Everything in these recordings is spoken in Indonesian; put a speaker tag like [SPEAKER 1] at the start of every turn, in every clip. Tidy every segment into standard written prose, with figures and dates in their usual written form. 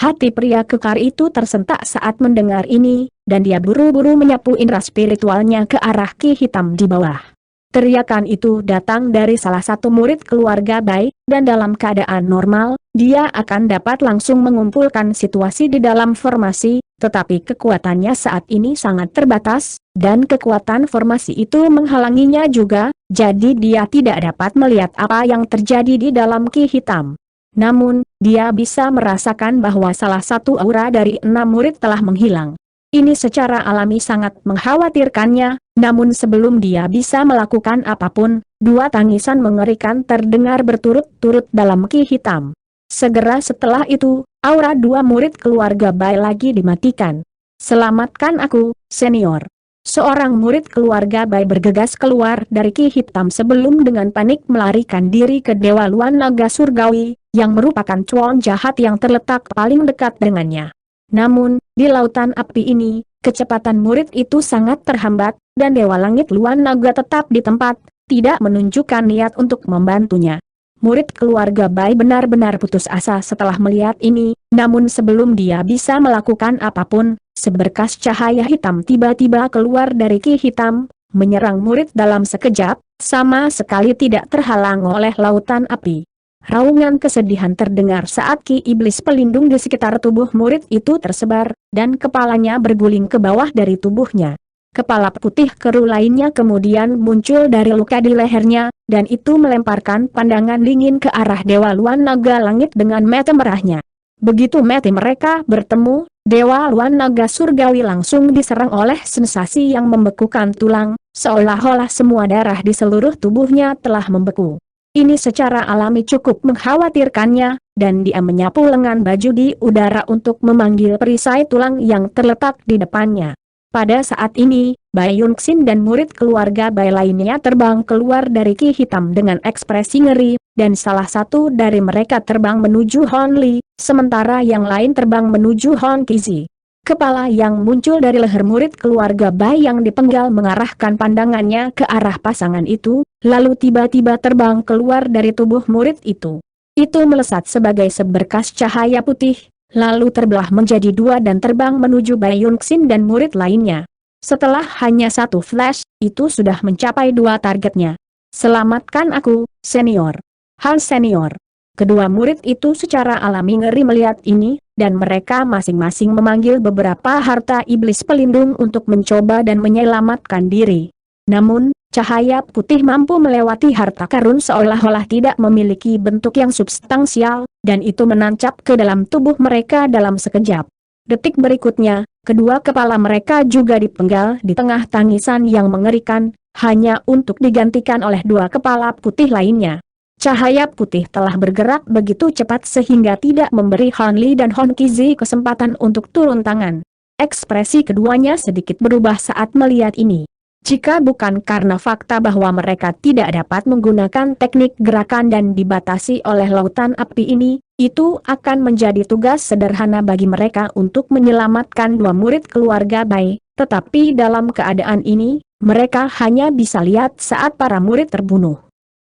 [SPEAKER 1] Hati pria kekar itu tersentak saat mendengar ini, dan dia buru-buru menyapu indera spiritualnya ke arah Ki Hitam di bawah. Teriakan itu datang dari salah satu murid keluarga Bai, dan dalam keadaan normal, dia akan dapat langsung mengumpulkan situasi di dalam formasi, tetapi kekuatannya saat ini sangat terbatas, dan kekuatan formasi itu menghalanginya juga, jadi dia tidak dapat melihat apa yang terjadi di dalam Ki Hitam. Namun, dia bisa merasakan bahwa salah satu aura dari 6 murid telah menghilang. Ini secara alami sangat mengkhawatirkannya, namun sebelum dia bisa melakukan apapun, 2 tangisan mengerikan terdengar berturut-turut dalam Ki Hitam. Segera setelah itu, aura 2 murid keluarga Bai lagi dimatikan. "Selamatkan aku, senior." Seorang murid keluarga Bai bergegas keluar dari Ki Hitam sebelum dengan panik melarikan diri ke Dewa Luan Naga Surgawi, yang merupakan cuan jahat yang terletak paling dekat dengannya. Namun, di lautan api ini, kecepatan murid itu sangat terhambat, dan Dewa Langit Luan Naga tetap di tempat, tidak menunjukkan niat untuk membantunya. Murid keluarga Bai benar-benar putus asa setelah melihat ini, namun sebelum dia bisa melakukan apapun, seberkas cahaya hitam tiba-tiba keluar dari Ki Hitam, menyerang murid dalam sekejap, sama sekali tidak terhalang oleh lautan api. Raungan kesedihan terdengar saat Ki Iblis pelindung di sekitar tubuh murid itu tersebar, dan kepalanya berguling ke bawah dari tubuhnya. Kepala putih keruh lainnya kemudian muncul dari luka di lehernya, dan itu melemparkan pandangan dingin ke arah Dewa Luan Naga Langit dengan mata merahnya. Begitu mata mereka bertemu, Dewa Luan Naga Surgawi langsung diserang oleh sensasi yang membekukan tulang, seolah-olah semua darah di seluruh tubuhnya telah membeku. Ini secara alami cukup mengkhawatirkannya, dan dia menyapu lengan baju di udara untuk memanggil perisai tulang yang terletak di depannya. Pada saat ini, Bai Yunxin dan murid keluarga Bai lainnya terbang keluar dari Ki Hitam dengan ekspresi ngeri, dan salah satu dari mereka terbang menuju Hon Li, sementara yang lain terbang menuju Hon Kizi. Kepala yang muncul dari leher murid keluarga Bai yang dipenggal mengarahkan pandangannya ke arah pasangan itu, lalu tiba-tiba terbang keluar dari tubuh murid itu. Itu melesat sebagai seberkas cahaya putih, lalu terbelah menjadi 2 dan terbang menuju Bai Yunxin dan murid lainnya. Setelah hanya 1 flash, itu sudah mencapai 2 targetnya. "Selamatkan aku, senior." "Han senior." Kedua murid itu secara alami ngeri melihat ini, dan mereka masing-masing memanggil beberapa harta iblis pelindung untuk mencoba dan menyelamatkan diri. Namun, cahaya putih mampu melewati harta karun seolah-olah tidak memiliki bentuk yang substansial, dan itu menancap ke dalam tubuh mereka dalam sekejap. Detik berikutnya, kedua kepala mereka juga dipenggal di tengah tangisan yang mengerikan, hanya untuk digantikan oleh 2 kepala putih lainnya. Cahaya putih telah bergerak begitu cepat sehingga tidak memberi Hon Li dan Hon Kizi kesempatan untuk turun tangan. Ekspresi keduanya sedikit berubah saat melihat ini. Jika bukan karena fakta bahwa mereka tidak dapat menggunakan teknik gerakan dan dibatasi oleh lautan api ini, itu akan menjadi tugas sederhana bagi mereka untuk menyelamatkan 2 murid keluarga Bai, tetapi dalam keadaan ini, mereka hanya bisa lihat saat para murid terbunuh.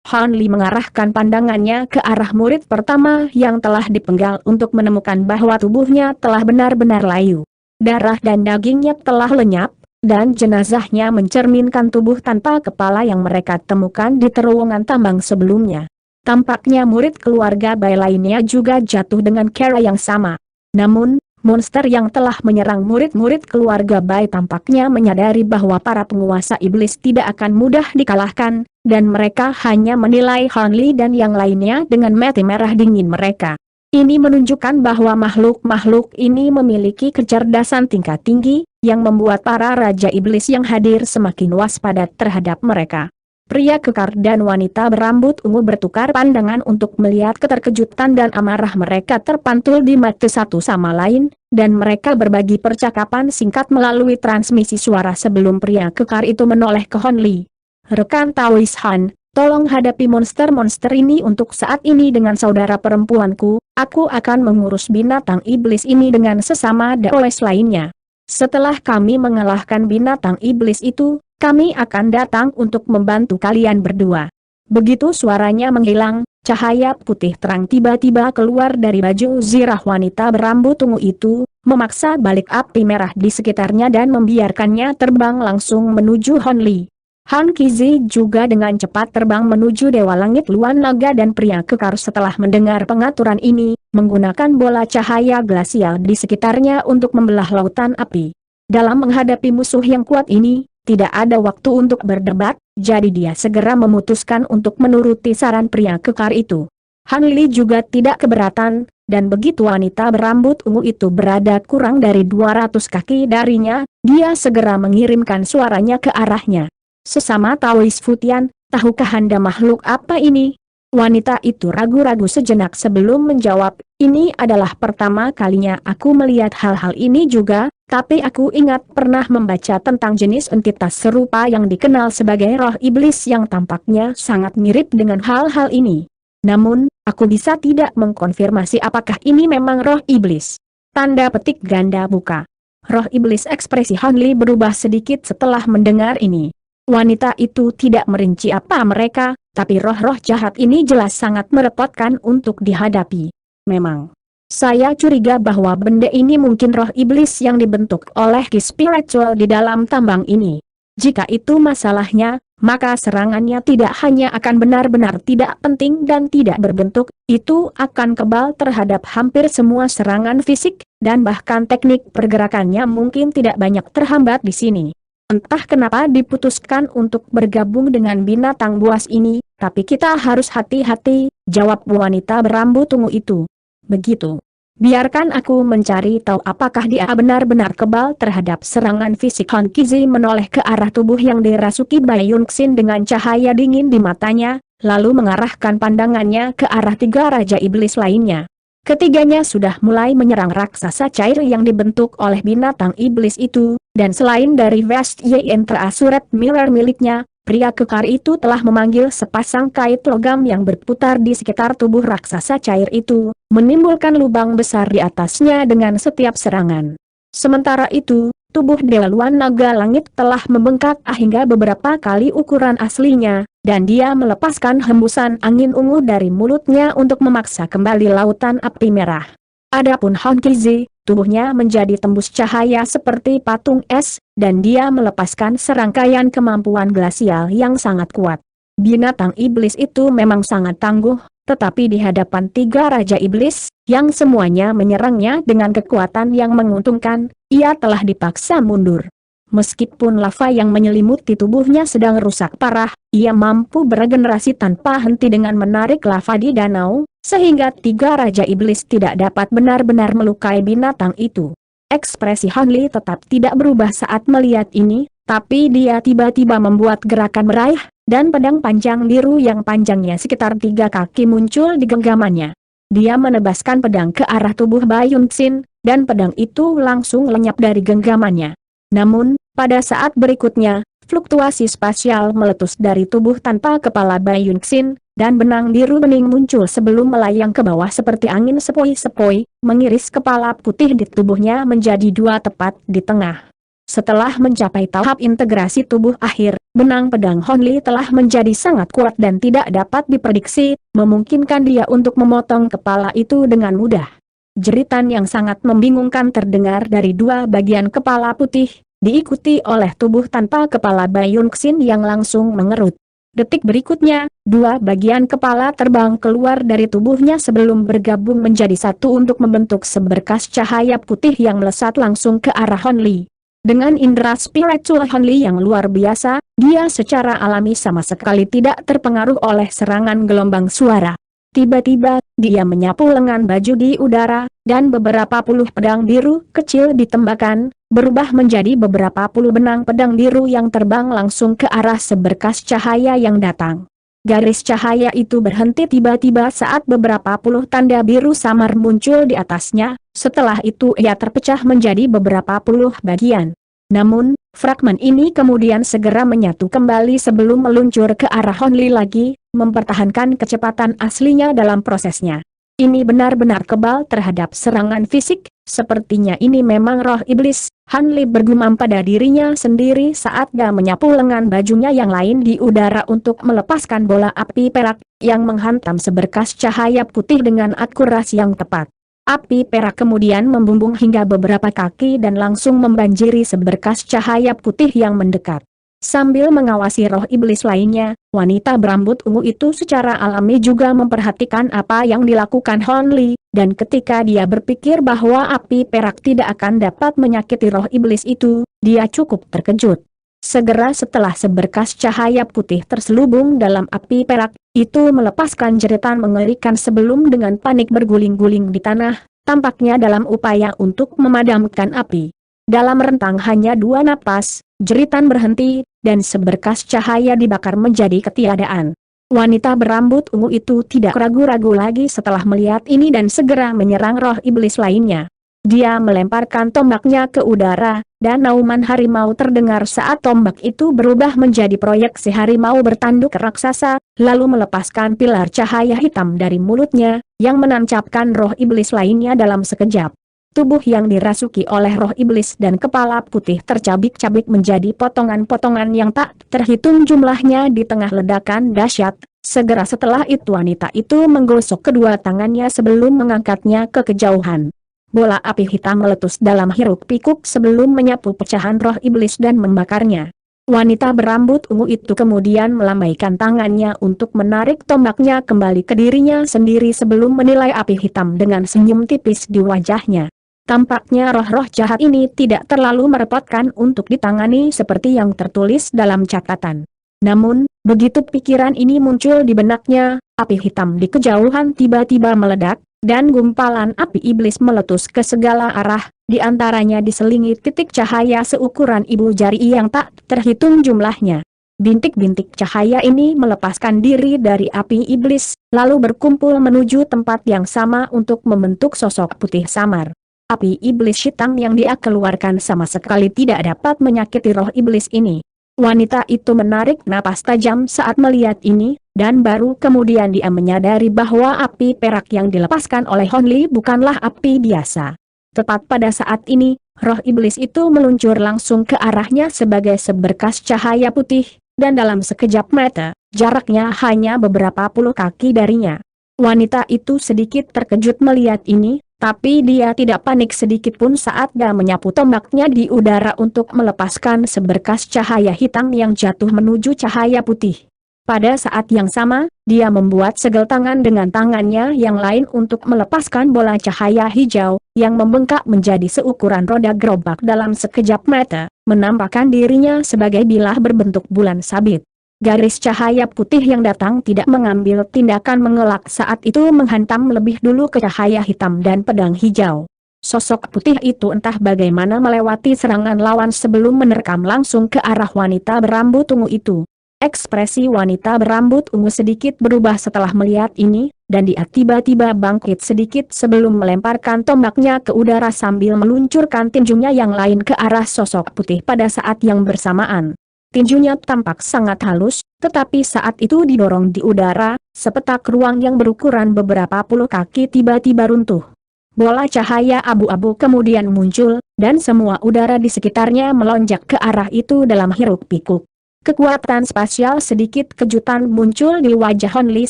[SPEAKER 1] Han Li mengarahkan pandangannya ke arah murid pertama yang telah dipenggal untuk menemukan bahwa tubuhnya telah benar-benar layu. Darah dan dagingnya telah lenyap, dan jenazahnya mencerminkan tubuh tanpa kepala yang mereka temukan di terowongan tambang sebelumnya. Tampaknya murid keluarga Bai lainnya juga jatuh dengan cara yang sama. Namun, monster yang telah menyerang murid-murid keluarga Bai tampaknya menyadari bahwa para penguasa iblis tidak akan mudah dikalahkan, dan mereka hanya menilai Han Li dan yang lainnya dengan mata merah dingin mereka. Ini menunjukkan bahwa makhluk-makhluk ini memiliki kecerdasan tingkat tinggi, yang membuat para raja iblis yang hadir semakin waspada terhadap mereka. Pria kekar dan wanita berambut ungu bertukar pandangan untuk melihat keterkejutan dan amarah mereka terpantul di mata satu sama lain, dan mereka berbagi percakapan singkat melalui transmisi suara sebelum pria kekar itu menoleh ke Hon Li. "Rekan Taois Han, tolong hadapi monster-monster ini untuk saat ini dengan saudara perempuanku, aku akan mengurus binatang iblis ini dengan sesama Daois lainnya. Setelah kami mengalahkan binatang iblis itu, kami akan datang untuk membantu kalian berdua." Begitu suaranya menghilang, cahaya putih terang tiba-tiba keluar dari baju zirah wanita berambut ungu itu, memaksa balik api merah di sekitarnya dan membiarkannya terbang langsung menuju Han Li. Han Qizi juga dengan cepat terbang menuju Dewa Langit Luan Naga dan pria kekar setelah mendengar pengaturan ini, menggunakan bola cahaya glasial di sekitarnya untuk membelah lautan api. Dalam menghadapi musuh yang kuat ini, tidak ada waktu untuk berdebat, jadi dia segera memutuskan untuk menuruti saran pria kekar itu. Han Li juga tidak keberatan, dan begitu wanita berambut ungu itu berada kurang dari 200 kaki darinya, dia segera mengirimkan suaranya ke arahnya. Sesama Taois Futian, tahukah Anda makhluk apa ini? Wanita itu ragu-ragu sejenak sebelum menjawab, ini adalah pertama kalinya aku melihat hal-hal ini juga, tapi aku ingat pernah membaca tentang jenis entitas serupa yang dikenal sebagai roh iblis yang tampaknya sangat mirip dengan hal-hal ini. Namun, aku bisa tidak mengkonfirmasi apakah ini memang roh iblis. Tanda petik ganda buka. Roh iblis. Ekspresi Han Li berubah sedikit setelah mendengar ini. Wanita itu tidak merinci apa mereka, tapi roh-roh jahat ini jelas sangat merepotkan untuk dihadapi. Memang, saya curiga bahwa benda ini mungkin roh iblis yang dibentuk oleh ki spiritual di dalam tambang ini. Jika itu masalahnya, maka serangannya tidak hanya akan benar-benar tidak penting dan tidak berbentuk, itu akan kebal terhadap hampir semua serangan fisik, dan bahkan teknik pergerakannya mungkin tidak banyak terhambat di sini. Entah kenapa diputuskan untuk bergabung dengan binatang buas ini, tapi kita harus hati-hati, jawab wanita berambut ungu itu. Begitu. Biarkan aku mencari tahu apakah dia benar-benar kebal terhadap serangan fisik. Han Qizi menoleh ke arah tubuh yang dirasuki Bai Yunxin dengan cahaya dingin di matanya, lalu mengarahkan pandangannya ke arah tiga raja iblis lainnya. Ketiganya sudah mulai menyerang raksasa cair yang dibentuk oleh binatang iblis itu, dan selain dari Vest Yen Asuret Mirror miliknya, pria kekar itu telah memanggil sepasang kait logam yang berputar di sekitar tubuh raksasa cair itu, menimbulkan lubang besar di atasnya dengan setiap serangan. Sementara itu, tubuh Dewa Luan Naga Langit telah membengkak hingga beberapa kali ukuran aslinya, dan dia melepaskan hembusan angin ungu dari mulutnya untuk memaksa kembali lautan api merah. Adapun Han Qizi, tubuhnya menjadi tembus cahaya seperti patung es, dan dia melepaskan serangkaian kemampuan glasial yang sangat kuat. Binatang iblis itu memang sangat tangguh, tetapi di hadapan tiga raja iblis, yang semuanya menyerangnya dengan kekuatan yang menguntungkan, ia telah dipaksa mundur. Meskipun lava yang menyelimuti tubuhnya sedang rusak parah, ia mampu beregenerasi tanpa henti dengan menarik lava di danau, sehingga tiga raja iblis tidak dapat benar-benar melukai binatang itu. Ekspresi Han Li tetap tidak berubah saat melihat ini, tapi dia tiba-tiba membuat gerakan meraih, dan pedang panjang biru yang panjangnya sekitar 3 kaki muncul di genggamannya. Dia menebaskan pedang ke arah tubuh Bai Yunxin, dan pedang itu langsung lenyap dari genggamannya. Namun, pada saat berikutnya, fluktuasi spasial meletus dari tubuh tanpa kepala Bai Yunxin, dan benang biru bening muncul sebelum melayang ke bawah seperti angin sepoi-sepoi, mengiris kepala putih di tubuhnya menjadi 2 tepat di tengah. Setelah mencapai tahap integrasi tubuh akhir, benang pedang Han Li telah menjadi sangat kuat dan tidak dapat diprediksi, memungkinkan dia untuk memotong kepala itu dengan mudah. Jeritan yang sangat membingungkan terdengar dari 2 bagian kepala putih, diikuti oleh tubuh tanpa kepala Bai Yunxin yang langsung mengerut. Detik berikutnya, 2 bagian kepala terbang keluar dari tubuhnya sebelum bergabung menjadi satu untuk membentuk seberkas cahaya putih yang melesat langsung ke arah Han Li. Dengan indera spiritual Han Li yang luar biasa, dia secara alami sama sekali tidak terpengaruh oleh serangan gelombang suara. Tiba-tiba, dia menyapu lengan baju di udara, dan beberapa puluh pedang biru kecil ditembakkan, berubah menjadi beberapa puluh benang pedang biru yang terbang langsung ke arah seberkas cahaya yang datang. Garis cahaya itu berhenti tiba-tiba saat beberapa puluh tanda biru samar muncul di atasnya, setelah itu ia terpecah menjadi beberapa puluh bagian. Namun, fragmen ini kemudian segera menyatu kembali sebelum meluncur ke arah Han Li lagi, mempertahankan kecepatan aslinya dalam prosesnya. Ini benar-benar kebal terhadap serangan fisik, Sepertinya ini memang roh iblis, Han Li bergumam pada dirinya sendiri saat dia menyapu lengan bajunya yang lain di udara untuk melepaskan bola api perak, yang menghantam seberkas cahaya putih dengan akurasi yang tepat. Api perak kemudian membumbung hingga beberapa kaki dan langsung membanjiri seberkas cahaya putih yang mendekat. Sambil mengawasi roh iblis lainnya, wanita berambut ungu itu secara alami juga memperhatikan apa yang dilakukan Hon Li, dan ketika dia berpikir bahwa api perak tidak akan dapat menyakiti roh iblis itu, dia cukup terkejut. Segera setelah seberkas cahaya putih terselubung dalam api perak, itu melepaskan jeritan mengerikan sebelum dengan panik berguling-guling di tanah, tampaknya dalam upaya untuk memadamkan api. Dalam rentang hanya 2 napas, jeritan berhenti, dan seberkas cahaya dibakar menjadi ketiadaan. Wanita berambut ungu itu tidak ragu-ragu lagi setelah melihat ini dan segera menyerang roh iblis lainnya. Dia melemparkan tombaknya ke udara, dan nauman harimau terdengar saat tombak itu berubah menjadi proyeksi harimau bertanduk raksasa, lalu melepaskan pilar cahaya hitam dari mulutnya, yang menancapkan roh iblis lainnya dalam sekejap. Tubuh yang dirasuki oleh roh iblis dan kepala putih tercabik-cabik menjadi potongan-potongan yang tak terhitung jumlahnya di tengah ledakan dahsyat. Segera setelah itu wanita itu menggosok kedua tangannya sebelum mengangkatnya ke kejauhan. Bola api hitam meletus dalam hiruk-pikuk sebelum menyapu pecahan roh iblis dan membakarnya. Wanita berambut ungu itu kemudian melambaikan tangannya untuk menarik tombaknya kembali ke dirinya sendiri sebelum menilai api hitam dengan senyum tipis di wajahnya. Tampaknya roh-roh jahat ini tidak terlalu merepotkan untuk ditangani seperti yang tertulis dalam catatan. Namun, begitu pikiran ini muncul di benaknya, api hitam di kejauhan tiba-tiba meledak, dan gumpalan api iblis meletus ke segala arah, di antaranya diselingi titik cahaya seukuran ibu jari yang tak terhitung jumlahnya. Bintik-bintik cahaya ini melepaskan diri dari api iblis, lalu berkumpul menuju tempat yang sama untuk membentuk sosok putih samar. Api iblis hitam yang dia keluarkan sama sekali tidak dapat menyakiti roh iblis ini. Wanita itu menarik napas tajam saat melihat ini, dan baru kemudian dia menyadari bahwa api perak yang dilepaskan oleh Hon Li bukanlah api biasa. Tepat pada saat ini, roh iblis itu meluncur langsung ke arahnya sebagai seberkas cahaya putih, dan dalam sekejap mata, jaraknya hanya beberapa puluh kaki darinya. Wanita itu sedikit terkejut melihat ini, tapi dia tidak panik sedikit pun saat dia menyapu tombaknya di udara untuk melepaskan seberkas cahaya hitam yang jatuh menuju cahaya putih. Pada saat yang sama, dia membuat segel tangan dengan tangannya yang lain untuk melepaskan bola cahaya hijau, yang membengkak menjadi seukuran roda gerobak dalam sekejap mata, menampakkan dirinya sebagai bilah berbentuk bulan sabit. Garis cahaya putih yang datang tidak mengambil tindakan mengelak saat itu menghantam lebih dulu ke cahaya hitam dan pedang hijau. Sosok putih itu entah bagaimana melewati serangan lawan sebelum menerkam langsung ke arah wanita berambut ungu itu. Ekspresi wanita berambut ungu sedikit berubah setelah melihat ini, dan dia tiba-tiba bangkit sedikit sebelum melemparkan tombaknya ke udara sambil meluncurkan tinjunya yang lain ke arah sosok putih pada saat yang bersamaan. Tinjunya tampak sangat halus, tetapi saat itu didorong di udara, sepetak ruang yang berukuran beberapa puluh kaki tiba-tiba runtuh. Bola cahaya abu-abu kemudian muncul, dan semua udara di sekitarnya melonjak ke arah itu dalam hiruk-pikuk. Kekuatan spasial sedikit kejutan muncul di wajah Hon Li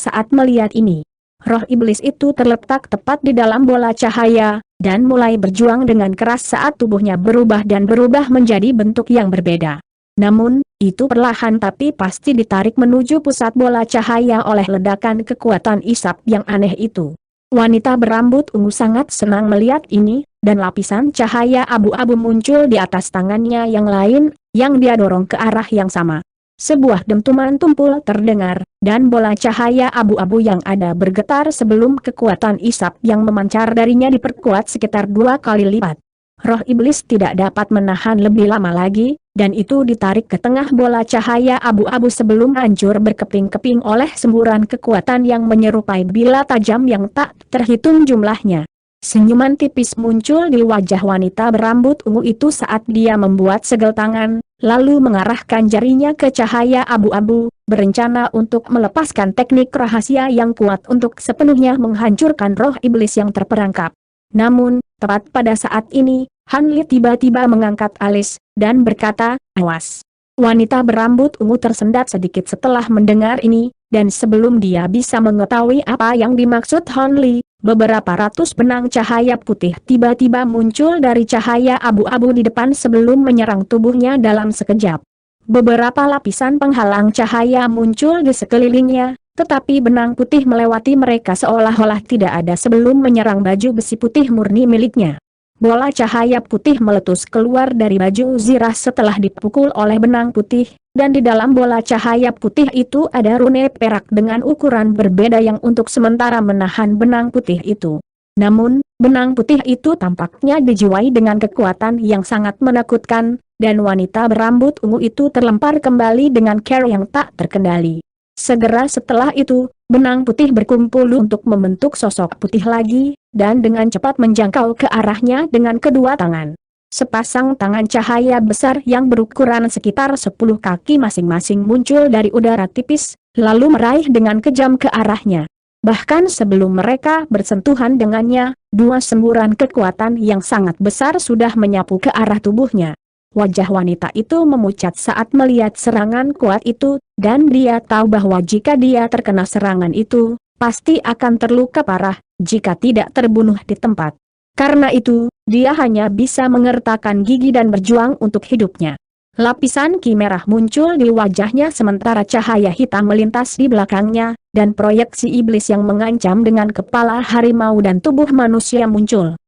[SPEAKER 1] saat melihat ini. Roh iblis itu terletak tepat di dalam bola cahaya, dan mulai berjuang dengan keras saat tubuhnya berubah dan berubah menjadi bentuk yang berbeda. Namun, itu perlahan tapi pasti ditarik menuju pusat bola cahaya oleh ledakan kekuatan isap yang aneh itu. Wanita berambut ungu sangat senang melihat ini, dan lapisan cahaya abu-abu muncul di atas tangannya yang lain, yang dia dorong ke arah yang sama. Sebuah dentuman tumpul terdengar, dan bola cahaya abu-abu yang ada bergetar sebelum kekuatan isap yang memancar darinya diperkuat sekitar 2 kali lipat. Roh iblis tidak dapat menahan lebih lama lagi, dan itu ditarik ke tengah bola cahaya abu-abu sebelum hancur berkeping-keping oleh semburan kekuatan yang menyerupai bila tajam yang tak terhitung jumlahnya. Senyuman tipis muncul di wajah wanita berambut ungu itu saat dia membuat segel tangan, lalu mengarahkan jarinya ke cahaya abu-abu, berencana untuk melepaskan teknik rahasia yang kuat untuk sepenuhnya menghancurkan roh iblis yang terperangkap. Namun, Tepat pada saat ini, Han Li tiba-tiba mengangkat alis, dan berkata, "Awas." Wanita berambut ungu tersendat sedikit setelah mendengar ini, dan sebelum dia bisa mengetahui apa yang dimaksud Han Li, beberapa ratus benang cahaya putih tiba-tiba muncul dari cahaya abu-abu di depan sebelum menyerang tubuhnya dalam sekejap. Beberapa lapisan penghalang cahaya muncul di sekelilingnya, tetapi benang putih melewati mereka seolah-olah tidak ada sebelum menyerang baju besi putih murni miliknya. Bola cahaya putih meletus keluar dari baju Zirah setelah dipukul oleh benang putih, dan di dalam bola cahaya putih itu ada rune perak dengan ukuran berbeda yang untuk sementara menahan benang putih itu. Namun, benang putih itu tampaknya dijiwai dengan kekuatan yang sangat menakutkan, dan wanita berambut ungu itu terlempar kembali dengan cara yang tak terkendali. Segera setelah itu, benang putih berkumpul untuk membentuk sosok putih lagi, dan dengan cepat menjangkau ke arahnya dengan kedua tangan. Sepasang tangan cahaya besar yang berukuran sekitar 10 kaki masing-masing muncul dari udara tipis, lalu meraih dengan kejam ke arahnya. Bahkan sebelum mereka bersentuhan dengannya, dua semburan kekuatan yang sangat besar sudah menyapu ke arah tubuhnya. Wajah wanita itu memucat saat melihat serangan kuat itu, dan dia tahu bahwa jika dia terkena serangan itu, pasti akan terluka parah, jika tidak terbunuh di tempat. Karena itu, dia hanya bisa mengertakkan gigi dan berjuang untuk hidupnya. Lapisan ki merah muncul di wajahnya sementara cahaya hitam melintas di belakangnya, dan proyeksi iblis yang mengancam dengan kepala harimau dan tubuh manusia muncul.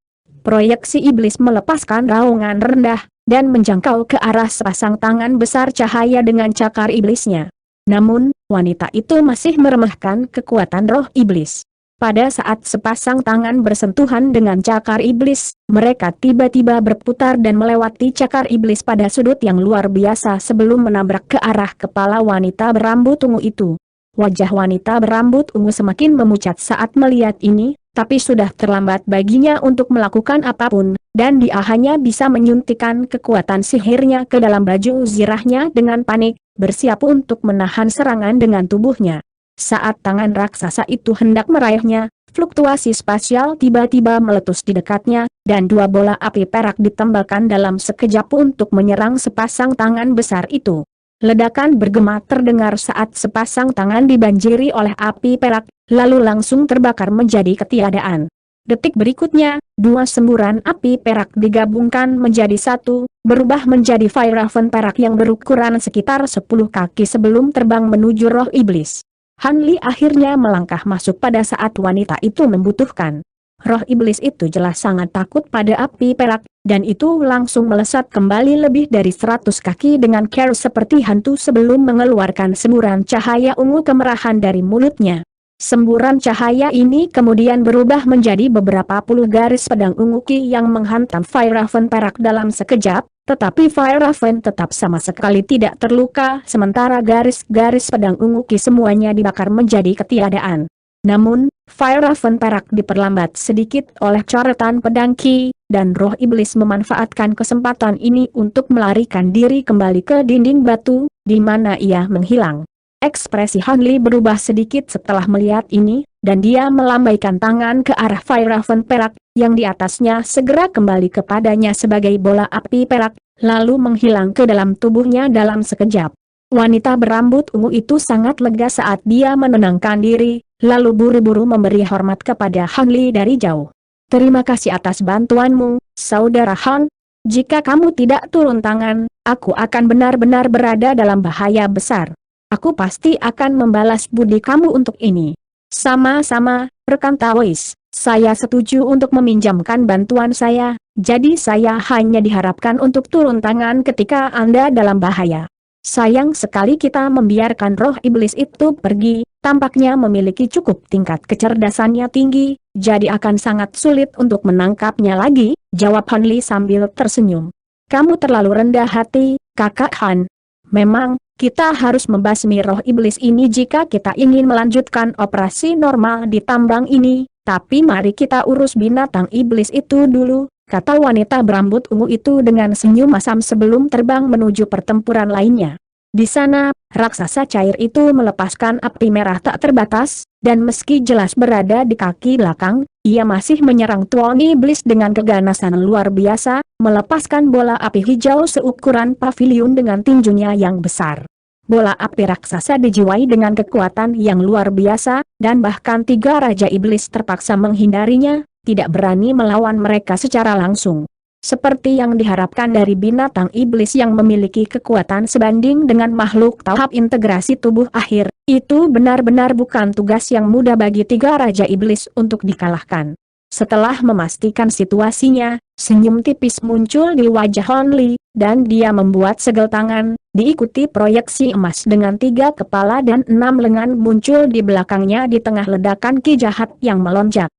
[SPEAKER 1] Proyeksi iblis melepaskan raungan rendah, dan menjangkau ke arah sepasang tangan besar cahaya dengan cakar iblisnya. Namun, wanita itu masih meremehkan kekuatan roh iblis. Pada saat sepasang tangan bersentuhan dengan cakar iblis, mereka tiba-tiba berputar dan melewati cakar iblis pada sudut yang luar biasa sebelum menabrak ke arah kepala wanita berambut ungu itu. Wajah wanita berambut ungu semakin memucat saat melihat ini, tapi sudah terlambat baginya untuk melakukan apapun, dan dia hanya bisa menyuntikkan kekuatan sihirnya ke dalam baju zirahnya dengan panik, bersiap untuk menahan serangan dengan tubuhnya. Saat tangan raksasa itu hendak meraihnya, fluktuasi spasial tiba-tiba meletus di dekatnya, dan dua bola api perak ditembakkan dalam sekejap untuk menyerang sepasang tangan besar itu. Ledakan bergema terdengar saat sepasang tangan dibanjiri oleh api perak, lalu langsung terbakar menjadi ketiadaan. Detik berikutnya, dua semburan api perak digabungkan menjadi satu, berubah menjadi Fire Raven perak yang berukuran sekitar 10 kaki sebelum terbang menuju roh iblis. Han Li akhirnya melangkah masuk pada saat wanita itu membutuhkan. Roh iblis itu jelas sangat takut pada api perak, dan itu langsung melesat kembali lebih dari 100 kaki dengan care seperti hantu sebelum mengeluarkan semburan cahaya ungu kemerahan dari mulutnya. Semburan cahaya ini kemudian berubah menjadi beberapa puluh garis pedang ungu ki yang menghantam Fire Raven perak dalam sekejap, tetapi Fire Raven tetap sama sekali tidak terluka sementara garis-garis pedang ungu ki semuanya dibakar menjadi ketiadaan. Namun, Fire Raven perak diperlambat sedikit oleh coretan pedang ki, dan roh iblis memanfaatkan kesempatan ini untuk melarikan diri kembali ke dinding batu, di mana ia menghilang. Ekspresi Han Li berubah sedikit setelah melihat ini, dan dia melambaikan tangan ke arah Fire Raven perak, yang di atasnya segera kembali kepadanya sebagai bola api perak, lalu menghilang ke dalam tubuhnya dalam sekejap. Wanita berambut ungu itu sangat lega saat dia menenangkan diri, lalu buru-buru memberi hormat kepada Han Li dari jauh. "Terima kasih atas bantuanmu, Saudara Han. Jika kamu tidak turun tangan, aku akan benar-benar berada dalam bahaya besar. Aku pasti akan membalas budi kamu untuk ini." "Sama-sama, rekan Taois. Saya setuju untuk meminjamkan bantuan saya, jadi saya hanya diharapkan untuk turun tangan ketika Anda dalam bahaya. Sayang sekali kita membiarkan roh iblis itu pergi, tampaknya memiliki cukup tingkat kecerdasannya tinggi, jadi akan sangat sulit untuk menangkapnya lagi," jawab Han Li sambil tersenyum. "Kamu terlalu rendah hati, Kakak Han. Memang, kita harus membasmi roh iblis ini jika kita ingin melanjutkan operasi normal di tambang ini, tapi mari kita urus binatang iblis itu dulu," kata wanita berambut ungu itu dengan senyum masam sebelum terbang menuju pertempuran lainnya. Di sana, raksasa cair itu melepaskan api merah tak terbatas, dan meski jelas berada di kaki belakang, ia masih menyerang Tuan Iblis dengan keganasan luar biasa, melepaskan bola api hijau seukuran paviliun dengan tinjunya yang besar. Bola api raksasa dijiwai dengan kekuatan yang luar biasa, dan bahkan 3 Raja Iblis terpaksa menghindarinya, tidak berani melawan mereka secara langsung. Seperti yang diharapkan dari binatang iblis yang memiliki kekuatan sebanding dengan makhluk tahap integrasi tubuh akhir, itu benar-benar bukan tugas yang mudah bagi 3 Raja Iblis untuk dikalahkan. Setelah memastikan situasinya, senyum tipis muncul di wajah Hon Li, dan dia membuat segel tangan, diikuti proyeksi emas dengan 3 kepala dan 6 lengan muncul di belakangnya di tengah ledakan ki jahat yang melonjak.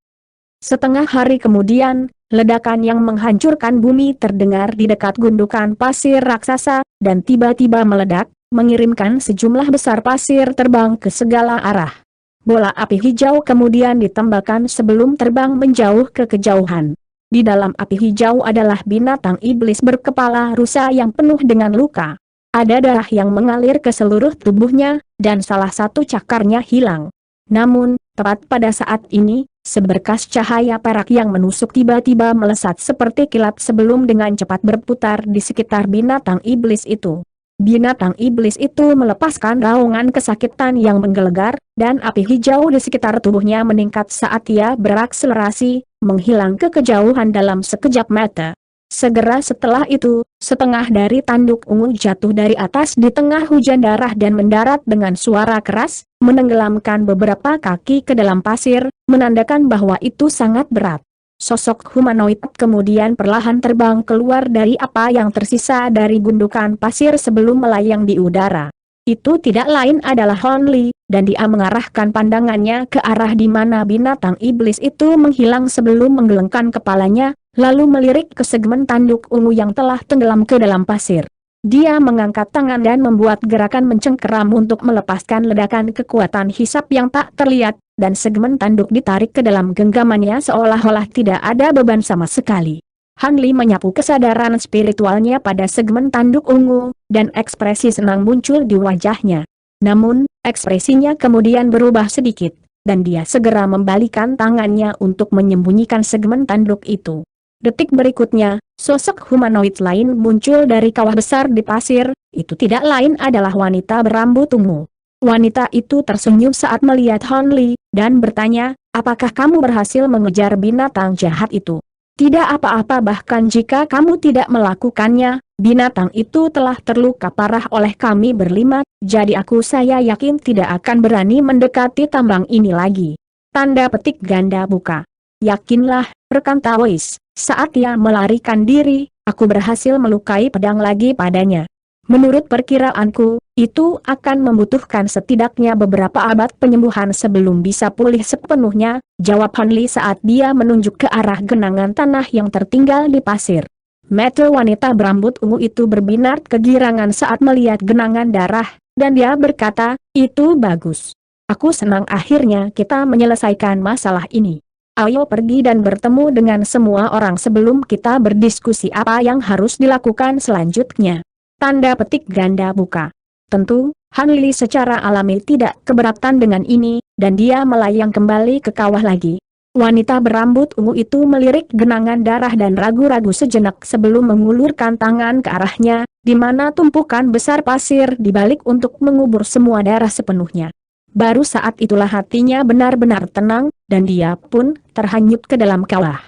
[SPEAKER 1] Setengah hari kemudian, ledakan yang menghancurkan bumi terdengar di dekat gundukan pasir raksasa, dan tiba-tiba meledak, mengirimkan sejumlah besar pasir terbang ke segala arah. Bola api hijau kemudian ditembakkan sebelum terbang menjauh ke kejauhan. Di dalam api hijau adalah binatang iblis berkepala rusa yang penuh dengan luka. Ada darah yang mengalir ke seluruh tubuhnya, dan salah satu cakarnya hilang. Namun, tepat pada saat ini, seberkas cahaya perak yang menusuk tiba-tiba melesat seperti kilat sebelum dengan cepat berputar di sekitar binatang iblis itu. Binatang iblis itu melepaskan raungan kesakitan yang menggelegar, dan api hijau di sekitar tubuhnya meningkat saat ia berakselerasi, menghilang ke kejauhan dalam sekejap mata. Segera setelah itu, setengah dari tanduk ungu jatuh dari atas di tengah hujan darah dan mendarat dengan suara keras, menenggelamkan beberapa kaki ke dalam pasir, menandakan bahwa itu sangat berat. Sosok humanoid kemudian perlahan terbang keluar dari apa yang tersisa dari gundukan pasir sebelum melayang di udara. Itu tidak lain adalah Hon Li, dan dia mengarahkan pandangannya ke arah di mana binatang iblis itu menghilang sebelum menggelengkan kepalanya, lalu melirik ke segmen tanduk ungu yang telah tenggelam ke dalam pasir. Dia mengangkat tangan dan membuat gerakan mencengkeram untuk melepaskan ledakan kekuatan hisap yang tak terlihat, dan segmen tanduk ditarik ke dalam genggamannya seolah-olah tidak ada beban sama sekali. Han Li menyapu kesadaran spiritualnya pada segmen tanduk ungu, dan ekspresi senang muncul di wajahnya. Namun, ekspresinya kemudian berubah sedikit, dan dia segera membalikan tangannya untuk menyembunyikan segmen tanduk itu. Detik berikutnya, sosok humanoid lain muncul dari kawah besar di pasir, itu tidak lain adalah wanita berambut ungu. Wanita itu tersenyum saat melihat Hon Li, dan bertanya, apakah kamu berhasil mengejar binatang jahat itu? Tidak apa-apa, bahkan jika kamu tidak melakukannya, binatang itu telah terluka parah oleh kami berlima, jadi saya yakin tidak akan berani mendekati tambang ini lagi. Tanda petik ganda buka. Yakinlah, rekan Taois, saat ia melarikan diri, aku berhasil melukai pedang lagi padanya. Menurut perkiraanku, itu akan membutuhkan setidaknya beberapa abad penyembuhan sebelum bisa pulih sepenuhnya, jawab Han Li saat dia menunjuk ke arah genangan tanah yang tertinggal di pasir. Mata wanita berambut ungu itu berbinar kegirangan saat melihat genangan darah, dan dia berkata, itu bagus. Aku senang akhirnya kita menyelesaikan masalah ini. Ayo pergi dan bertemu dengan semua orang sebelum kita berdiskusi apa yang harus dilakukan selanjutnya. Tanda petik ganda buka. Tentu, Han Li secara alami tidak keberatan dengan ini, dan dia melayang kembali ke kawah lagi. Wanita berambut ungu itu melirik genangan darah dan ragu-ragu sejenak sebelum mengulurkan tangan ke arahnya, di mana tumpukan besar pasir dibalik untuk mengubur semua darah sepenuhnya. Baru saat itulah hatinya benar-benar tenang, dan dia pun terhanyut ke dalam kawah.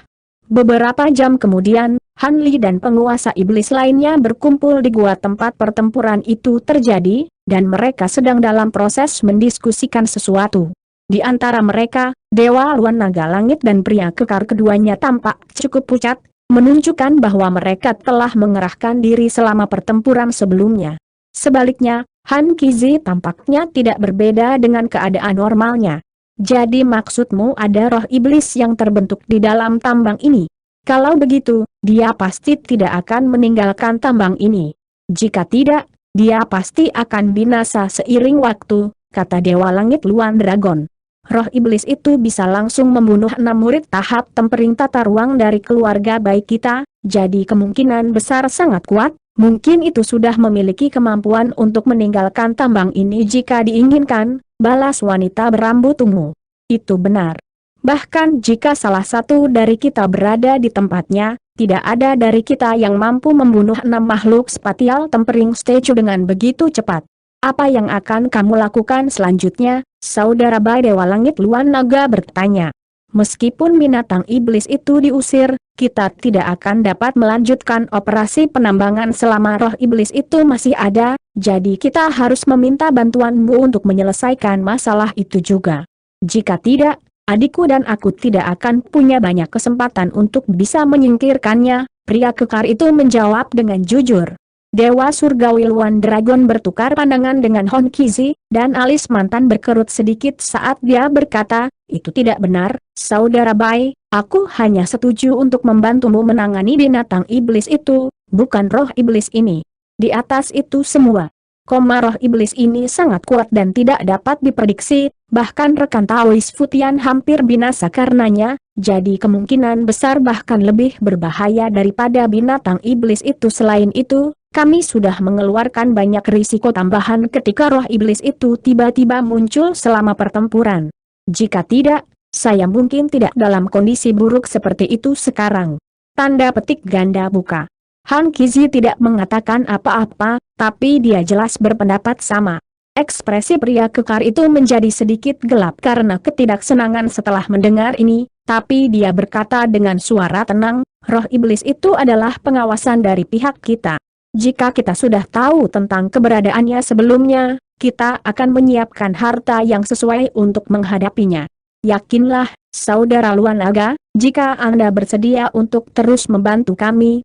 [SPEAKER 1] Beberapa jam kemudian, Han Li dan penguasa iblis lainnya berkumpul di gua tempat pertempuran itu terjadi, dan mereka sedang dalam proses mendiskusikan sesuatu. Di antara mereka, Dewa Luan Naga Langit dan pria kekar keduanya tampak cukup pucat, menunjukkan bahwa mereka telah mengerahkan diri selama pertempuran sebelumnya. Sebaliknya, Han Kizi tampaknya tidak berbeda dengan keadaan normalnya. Jadi maksudmu ada roh iblis yang terbentuk di dalam tambang ini? Kalau begitu, dia pasti tidak akan meninggalkan tambang ini. Jika tidak, dia pasti akan binasa seiring waktu, kata Dewa Langit Luan Dragon. Roh iblis itu bisa langsung membunuh 6 murid tahap tempering tata ruang dari keluarga baik kita, jadi kemungkinan besar sangat kuat, Mungkin itu sudah memiliki kemampuan untuk meninggalkan tambang ini jika diinginkan, balas wanita berambut ungu. Itu benar. Bahkan jika salah satu dari kita berada di tempatnya, tidak ada dari kita yang mampu membunuh 6 makhluk spatial tempering statue dengan begitu cepat. Apa yang akan kamu lakukan selanjutnya, Saudara Bai Dewa Langit Luan Naga bertanya. Meskipun binatang iblis itu diusir, kita tidak akan dapat melanjutkan operasi penambangan selama roh iblis itu masih ada, jadi kita harus meminta bantuanmu untuk menyelesaikan masalah itu juga. Jika tidak, adikku dan aku tidak akan punya banyak kesempatan untuk bisa menyingkirkannya, pria kekar itu menjawab dengan jujur. Dewa Surgawi Luan Dragon bertukar pandangan dengan Hon Kizi, dan alis mantan berkerut sedikit saat dia berkata, itu tidak benar, Saudara Bai, aku hanya setuju untuk membantumu menangani binatang iblis itu, bukan roh iblis ini. Di atas itu semua, roh iblis ini sangat kuat dan tidak dapat diprediksi, bahkan rekan Taois Futian hampir binasa karenanya, jadi kemungkinan besar bahkan lebih berbahaya daripada binatang iblis itu. Selain itu, kami sudah mengeluarkan banyak risiko tambahan ketika roh iblis itu tiba-tiba muncul selama pertempuran. Jika tidak, saya mungkin tidak dalam kondisi buruk seperti itu sekarang. Tanda petik ganda buka. Han Kizi tidak mengatakan apa-apa, tapi dia jelas berpendapat sama. Ekspresi pria kekar itu menjadi sedikit gelap karena ketidaksenangan setelah mendengar ini, tapi dia berkata dengan suara tenang, roh iblis itu adalah pengawasan dari pihak kita. Jika kita sudah tahu tentang keberadaannya sebelumnya, kita akan menyiapkan harta yang sesuai untuk menghadapinya. Yakinlah, Saudara Luan Naga, jika Anda bersedia untuk terus membantu kami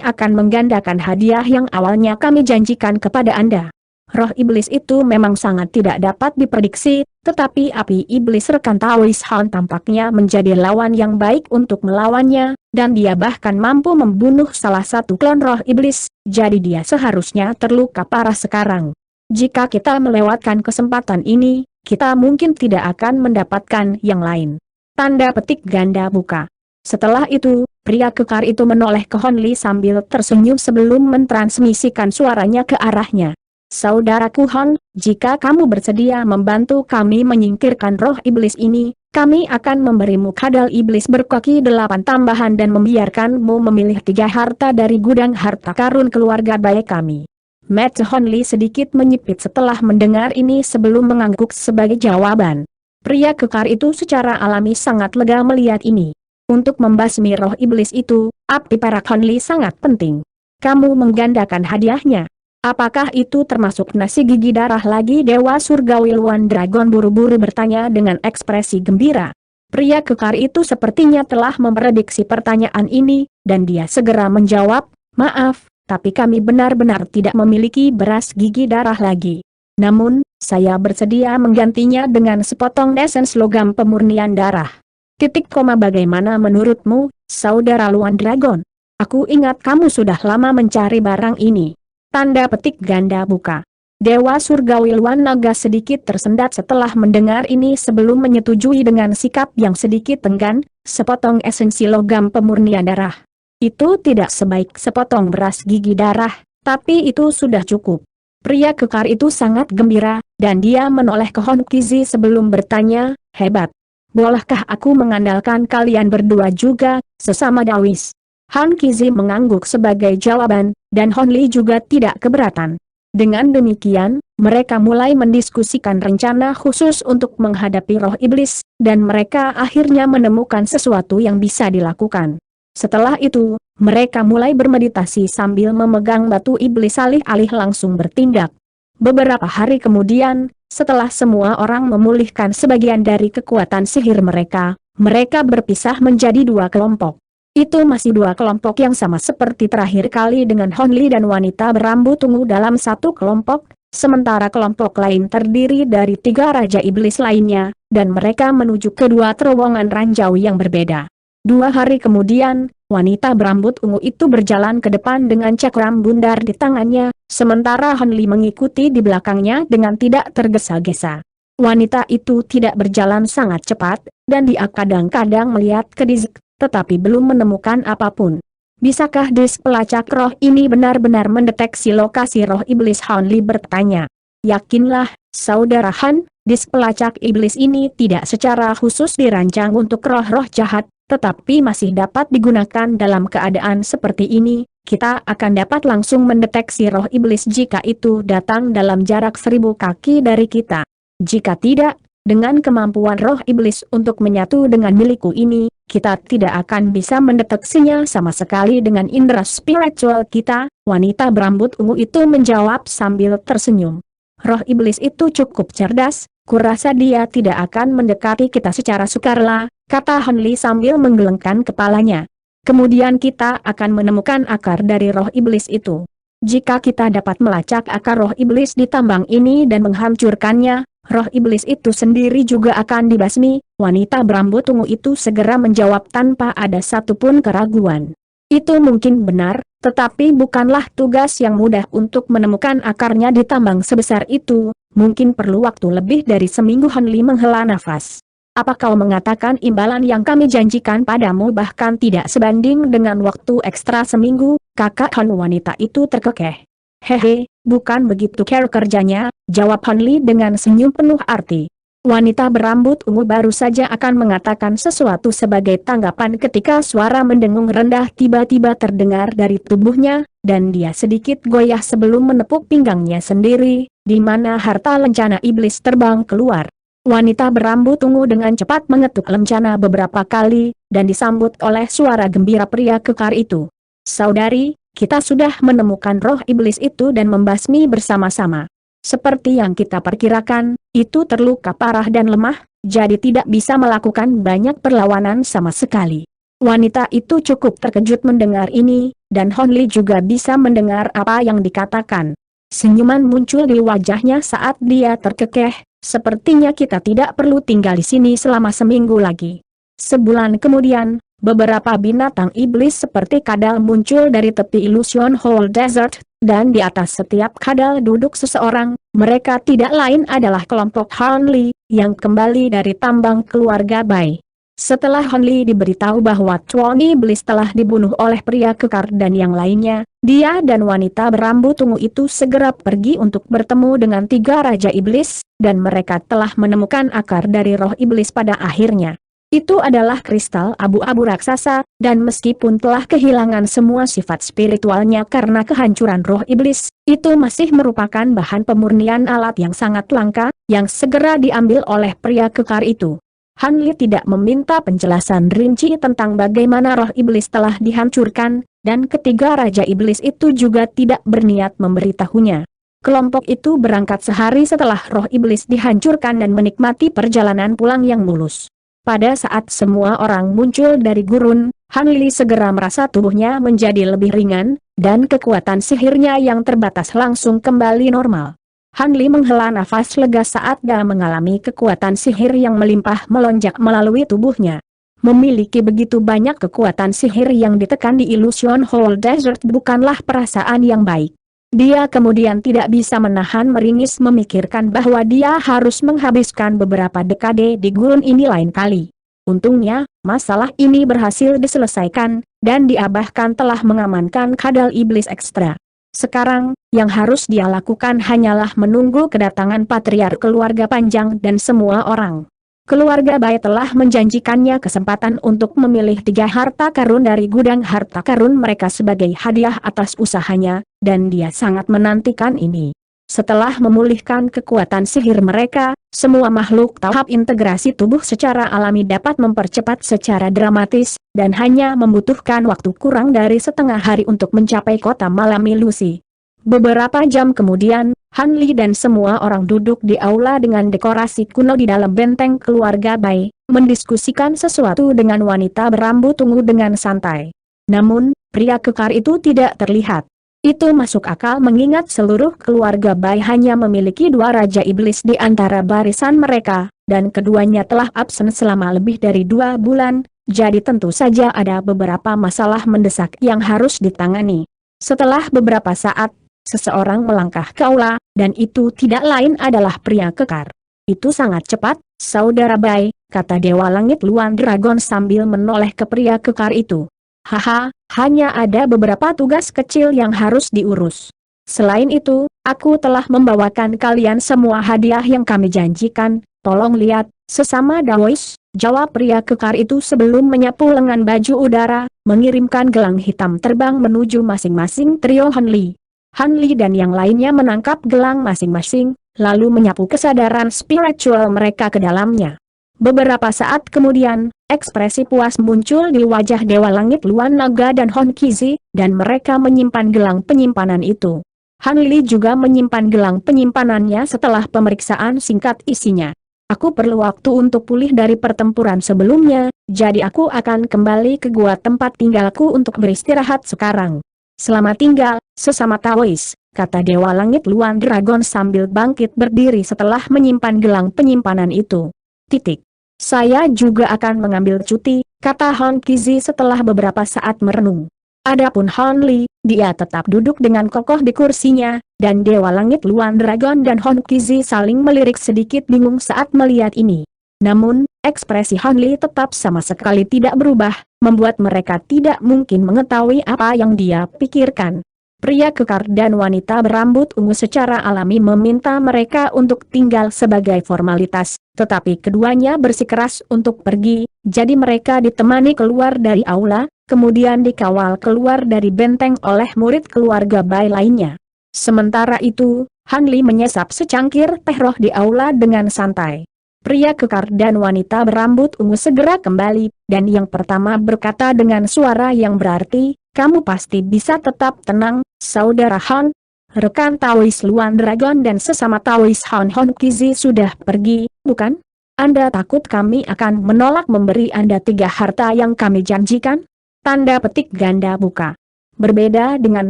[SPEAKER 1] akan menggandakan hadiah yang awalnya kami janjikan kepada Anda. Roh iblis itu memang sangat tidak dapat diprediksi, tetapi api iblis rekan Taois Han tampaknya menjadi lawan yang baik untuk melawannya, dan dia bahkan mampu membunuh salah satu klon roh iblis, jadi dia seharusnya terluka parah sekarang. Jika kita melewatkan kesempatan ini, kita mungkin tidak akan mendapatkan yang lain. Tanda petik ganda buka. Setelah itu, pria kekar itu menoleh ke Hon Li sambil tersenyum sebelum mentransmisikan suaranya ke arahnya. Saudaraku Hon, jika kamu bersedia membantu kami menyingkirkan roh iblis ini, kami akan memberimu kadal iblis berkaki 8 tambahan dan membiarkanmu memilih 3 harta dari gudang harta karun keluarga baik kami. Mata Hon Li sedikit menyipit setelah mendengar ini sebelum mengangguk sebagai jawaban. Pria kekar itu secara alami sangat lega melihat ini. Untuk membasmi roh iblis itu, api perak Hon Li sangat penting. Kamu menggandakan hadiahnya. Apakah itu termasuk nasi gigi darah lagi? Dewa Surgawi Luan Dragon buru-buru bertanya dengan ekspresi gembira. Pria kekar itu sepertinya telah memprediksi pertanyaan ini, dan dia segera menjawab, maaf, tapi kami benar-benar tidak memiliki beras gigi darah lagi. Namun, saya bersedia menggantinya dengan sepotong esens logam pemurnian darah. Bagaimana menurutmu, Saudara Luan Dragon? Aku ingat kamu sudah lama mencari barang ini. Tanda petik ganda buka. Dewa Surgawi Luan Naga sedikit tersendat setelah mendengar ini sebelum menyetujui dengan sikap yang sedikit enggan, sepotong esensi logam pemurnian darah. Itu tidak sebaik sepotong beras gigi darah, tapi itu sudah cukup. Pria kekar itu sangat gembira, dan dia menoleh ke Hon Kizi sebelum bertanya, hebat. Bolehkah aku mengandalkan kalian berdua juga, sesama Dawis? Han Kizi mengangguk sebagai jawaban, dan Hon Li juga tidak keberatan. Dengan demikian, mereka mulai mendiskusikan rencana khusus untuk menghadapi roh iblis, dan mereka akhirnya menemukan sesuatu yang bisa dilakukan. Setelah itu, mereka mulai bermeditasi sambil memegang batu iblis alih-alih langsung bertindak. Beberapa hari kemudian, setelah semua orang memulihkan sebagian dari kekuatan sihir mereka berpisah menjadi 2 kelompok. Itu masih 2 kelompok yang sama seperti terakhir kali dengan Hon Li dan wanita berambut ungu dalam satu kelompok, sementara kelompok lain terdiri dari 3 raja iblis lainnya, dan mereka menuju ke 2 terowongan ranjau yang berbeda. 2 hari kemudian, wanita berambut ungu itu berjalan ke depan dengan cakram bundar di tangannya, sementara Hon Li mengikuti di belakangnya dengan tidak tergesa-gesa. Wanita itu tidak berjalan sangat cepat, dan dia kadang-kadang melihat ke Dizik, tetapi belum menemukan apapun. Bisakah dis pelacak roh ini benar-benar mendeteksi lokasi roh iblis? Han Li bertanya. Yakinlah, Saudara Han, dis pelacak iblis ini tidak secara khusus dirancang untuk roh-roh jahat, tetapi masih dapat digunakan dalam keadaan seperti ini. Kita akan dapat langsung mendeteksi roh iblis jika itu datang dalam jarak 1000 kaki dari kita. Jika tidak, dengan kemampuan roh iblis untuk menyatu dengan milikku ini, kita tidak akan bisa mendeteksinya sama sekali dengan indera spiritual kita. Wanita berambut ungu itu menjawab sambil tersenyum. Roh iblis itu cukup cerdas, kurasa dia tidak akan mendekati kita secara sukarela, kata Han Li sambil menggelengkan kepalanya. Kemudian kita akan menemukan akar dari roh iblis itu. Jika kita dapat melacak akar roh iblis di tambang ini dan menghancurkannya, roh iblis itu sendiri juga akan dibasmi. Wanita berambut ungu itu segera menjawab tanpa ada satupun keraguan. Itu mungkin benar, tetapi bukanlah tugas yang mudah untuk menemukan akarnya di tambang sebesar itu. Mungkin perlu waktu lebih dari seminggu. Han Li menghela nafas. Apa kau mengatakan imbalan yang kami janjikan padamu bahkan tidak sebanding dengan waktu ekstra seminggu? Kakak Han, wanita itu terkekeh. Hehe, bukan begitu cara kerjanya, jawab Han Li dengan senyum penuh arti. Wanita berambut ungu baru saja akan mengatakan sesuatu sebagai tanggapan ketika suara mendengung rendah tiba-tiba terdengar dari tubuhnya, dan dia sedikit goyah sebelum menepuk pinggangnya sendiri, di mana harta lencana iblis terbang keluar. Wanita berambut ungu dengan cepat mengetuk lencana beberapa kali, dan disambut oleh suara gembira pria kekar itu. Saudari, kita sudah menemukan roh iblis itu dan membasmi bersama-sama. Seperti yang kita perkirakan, itu terluka parah dan lemah, jadi tidak bisa melakukan banyak perlawanan sama sekali. Wanita itu cukup terkejut mendengar ini, dan Han Li juga bisa mendengar apa yang dikatakan. Senyuman muncul di wajahnya saat dia terkekeh. Sepertinya kita tidak perlu tinggal di sini selama seminggu lagi. Sebulan kemudian, beberapa binatang iblis seperti kadal muncul dari tepi Illusion Hall Desert, dan di atas setiap kadal duduk seseorang. Mereka tidak lain adalah kelompok Han Li, yang kembali dari tambang keluarga Bai. Setelah Han Li diberitahu bahwa Tuan Iblis telah dibunuh oleh pria kekar dan yang lainnya, dia dan wanita berambut ungu itu segera pergi untuk bertemu dengan 3 Raja Iblis, dan mereka telah menemukan akar dari roh iblis pada akhirnya. Itu adalah kristal abu-abu raksasa, dan meskipun telah kehilangan semua sifat spiritualnya karena kehancuran roh iblis, itu masih merupakan bahan pemurnian alat yang sangat langka, yang segera diambil oleh pria kekar itu. Han Li tidak meminta penjelasan rinci tentang bagaimana roh iblis telah dihancurkan, dan ketiga Raja Iblis itu juga tidak berniat memberitahunya. Kelompok itu berangkat sehari setelah roh iblis dihancurkan dan menikmati perjalanan pulang yang mulus. Pada saat semua orang muncul dari gurun, Han Li segera merasa tubuhnya menjadi lebih ringan, dan kekuatan sihirnya yang terbatas langsung kembali normal. Han Li menghela nafas lega saat dia mengalami kekuatan sihir yang melimpah melonjak melalui tubuhnya. Memiliki begitu banyak kekuatan sihir yang ditekan di Illusion Hall Desert bukanlah perasaan yang baik. Dia kemudian tidak bisa menahan meringis memikirkan bahwa dia harus menghabiskan beberapa dekade di gurun ini lain kali. Untungnya, masalah ini berhasil diselesaikan, dan dia bahkan telah mengamankan kadal iblis ekstra. Sekarang, yang harus dia lakukan hanyalah menunggu kedatangan patriark keluarga Panjang dan semua orang. Keluarga Bai telah menjanjikannya kesempatan untuk memilih 3 harta karun dari gudang harta karun mereka sebagai hadiah atas usahanya, dan dia sangat menantikan ini. Setelah memulihkan kekuatan sihir mereka, semua makhluk tahap integrasi tubuh secara alami dapat mempercepat secara dramatis, dan hanya membutuhkan waktu kurang dari setengah hari untuk mencapai kota malam ilusi. Beberapa jam kemudian, Han Li dan semua orang duduk di aula dengan dekorasi kuno di dalam benteng keluarga Bai, mendiskusikan sesuatu dengan wanita berambut ungu dengan santai. Namun, pria kekar itu tidak terlihat. Itu masuk akal mengingat seluruh keluarga Bai hanya memiliki 2 Raja Iblis di antara barisan mereka, dan keduanya telah absen selama lebih dari 2 bulan, jadi tentu saja ada beberapa masalah mendesak yang harus ditangani. Setelah beberapa saat, seseorang melangkah ke aula, dan itu tidak lain adalah pria kekar. Itu sangat cepat, Saudara Bai, kata Dewa Langit Luan Dragon sambil menoleh ke pria kekar itu. Haha, Hanya ada beberapa tugas kecil yang harus diurus. Selain itu, aku telah membawakan kalian semua hadiah yang kami janjikan. Tolong lihat, sesama Daois, jawab pria kekar itu sebelum menyapu lengan baju udara, mengirimkan gelang hitam terbang menuju masing-masing trio Han Li. Han Li dan yang lainnya menangkap gelang masing-masing, lalu menyapu kesadaran spiritual mereka ke dalamnya. Beberapa saat kemudian, ekspresi puas muncul di wajah Dewa Langit Luan Naga dan Hon Kizi, dan mereka menyimpan gelang penyimpanan itu. Han Li juga menyimpan gelang penyimpanannya setelah pemeriksaan singkat isinya. Aku perlu waktu untuk pulih dari pertempuran sebelumnya, jadi aku akan kembali ke gua tempat tinggalku untuk beristirahat sekarang. Selamat tinggal, sesama Taois, kata Dewa Langit Luan Dragon sambil bangkit berdiri setelah menyimpan gelang penyimpanan itu. Titik. Saya juga akan mengambil cuti, kata Hon Kizi setelah beberapa saat merenung. Adapun Hon Li, dia tetap duduk dengan kokoh di kursinya, dan Dewa Langit Luan Dragon dan Hon Kizi saling melirik sedikit bingung saat melihat ini. Namun, ekspresi Hon Li tetap sama sekali tidak berubah, membuat mereka tidak mungkin mengetahui apa yang dia pikirkan. Pria kekar dan wanita berambut ungu secara alami meminta mereka untuk tinggal sebagai formalitas, tetapi keduanya bersikeras untuk pergi, jadi mereka ditemani keluar dari aula, kemudian dikawal keluar dari benteng oleh murid keluarga Bai lainnya. Sementara itu, Han Li menyesap secangkir teh roh di aula dengan santai. Pria kekar dan wanita berambut ungu segera kembali, dan yang pertama berkata dengan suara yang berarti, kamu pasti bisa tetap tenang, saudara Han. Rekan Taois Luan Dragon dan sesama Taois Han Hon Kizi sudah pergi, bukan? Anda takut kami akan menolak memberi Anda 3 harta yang kami janjikan? Tanda petik ganda buka. Berbeda dengan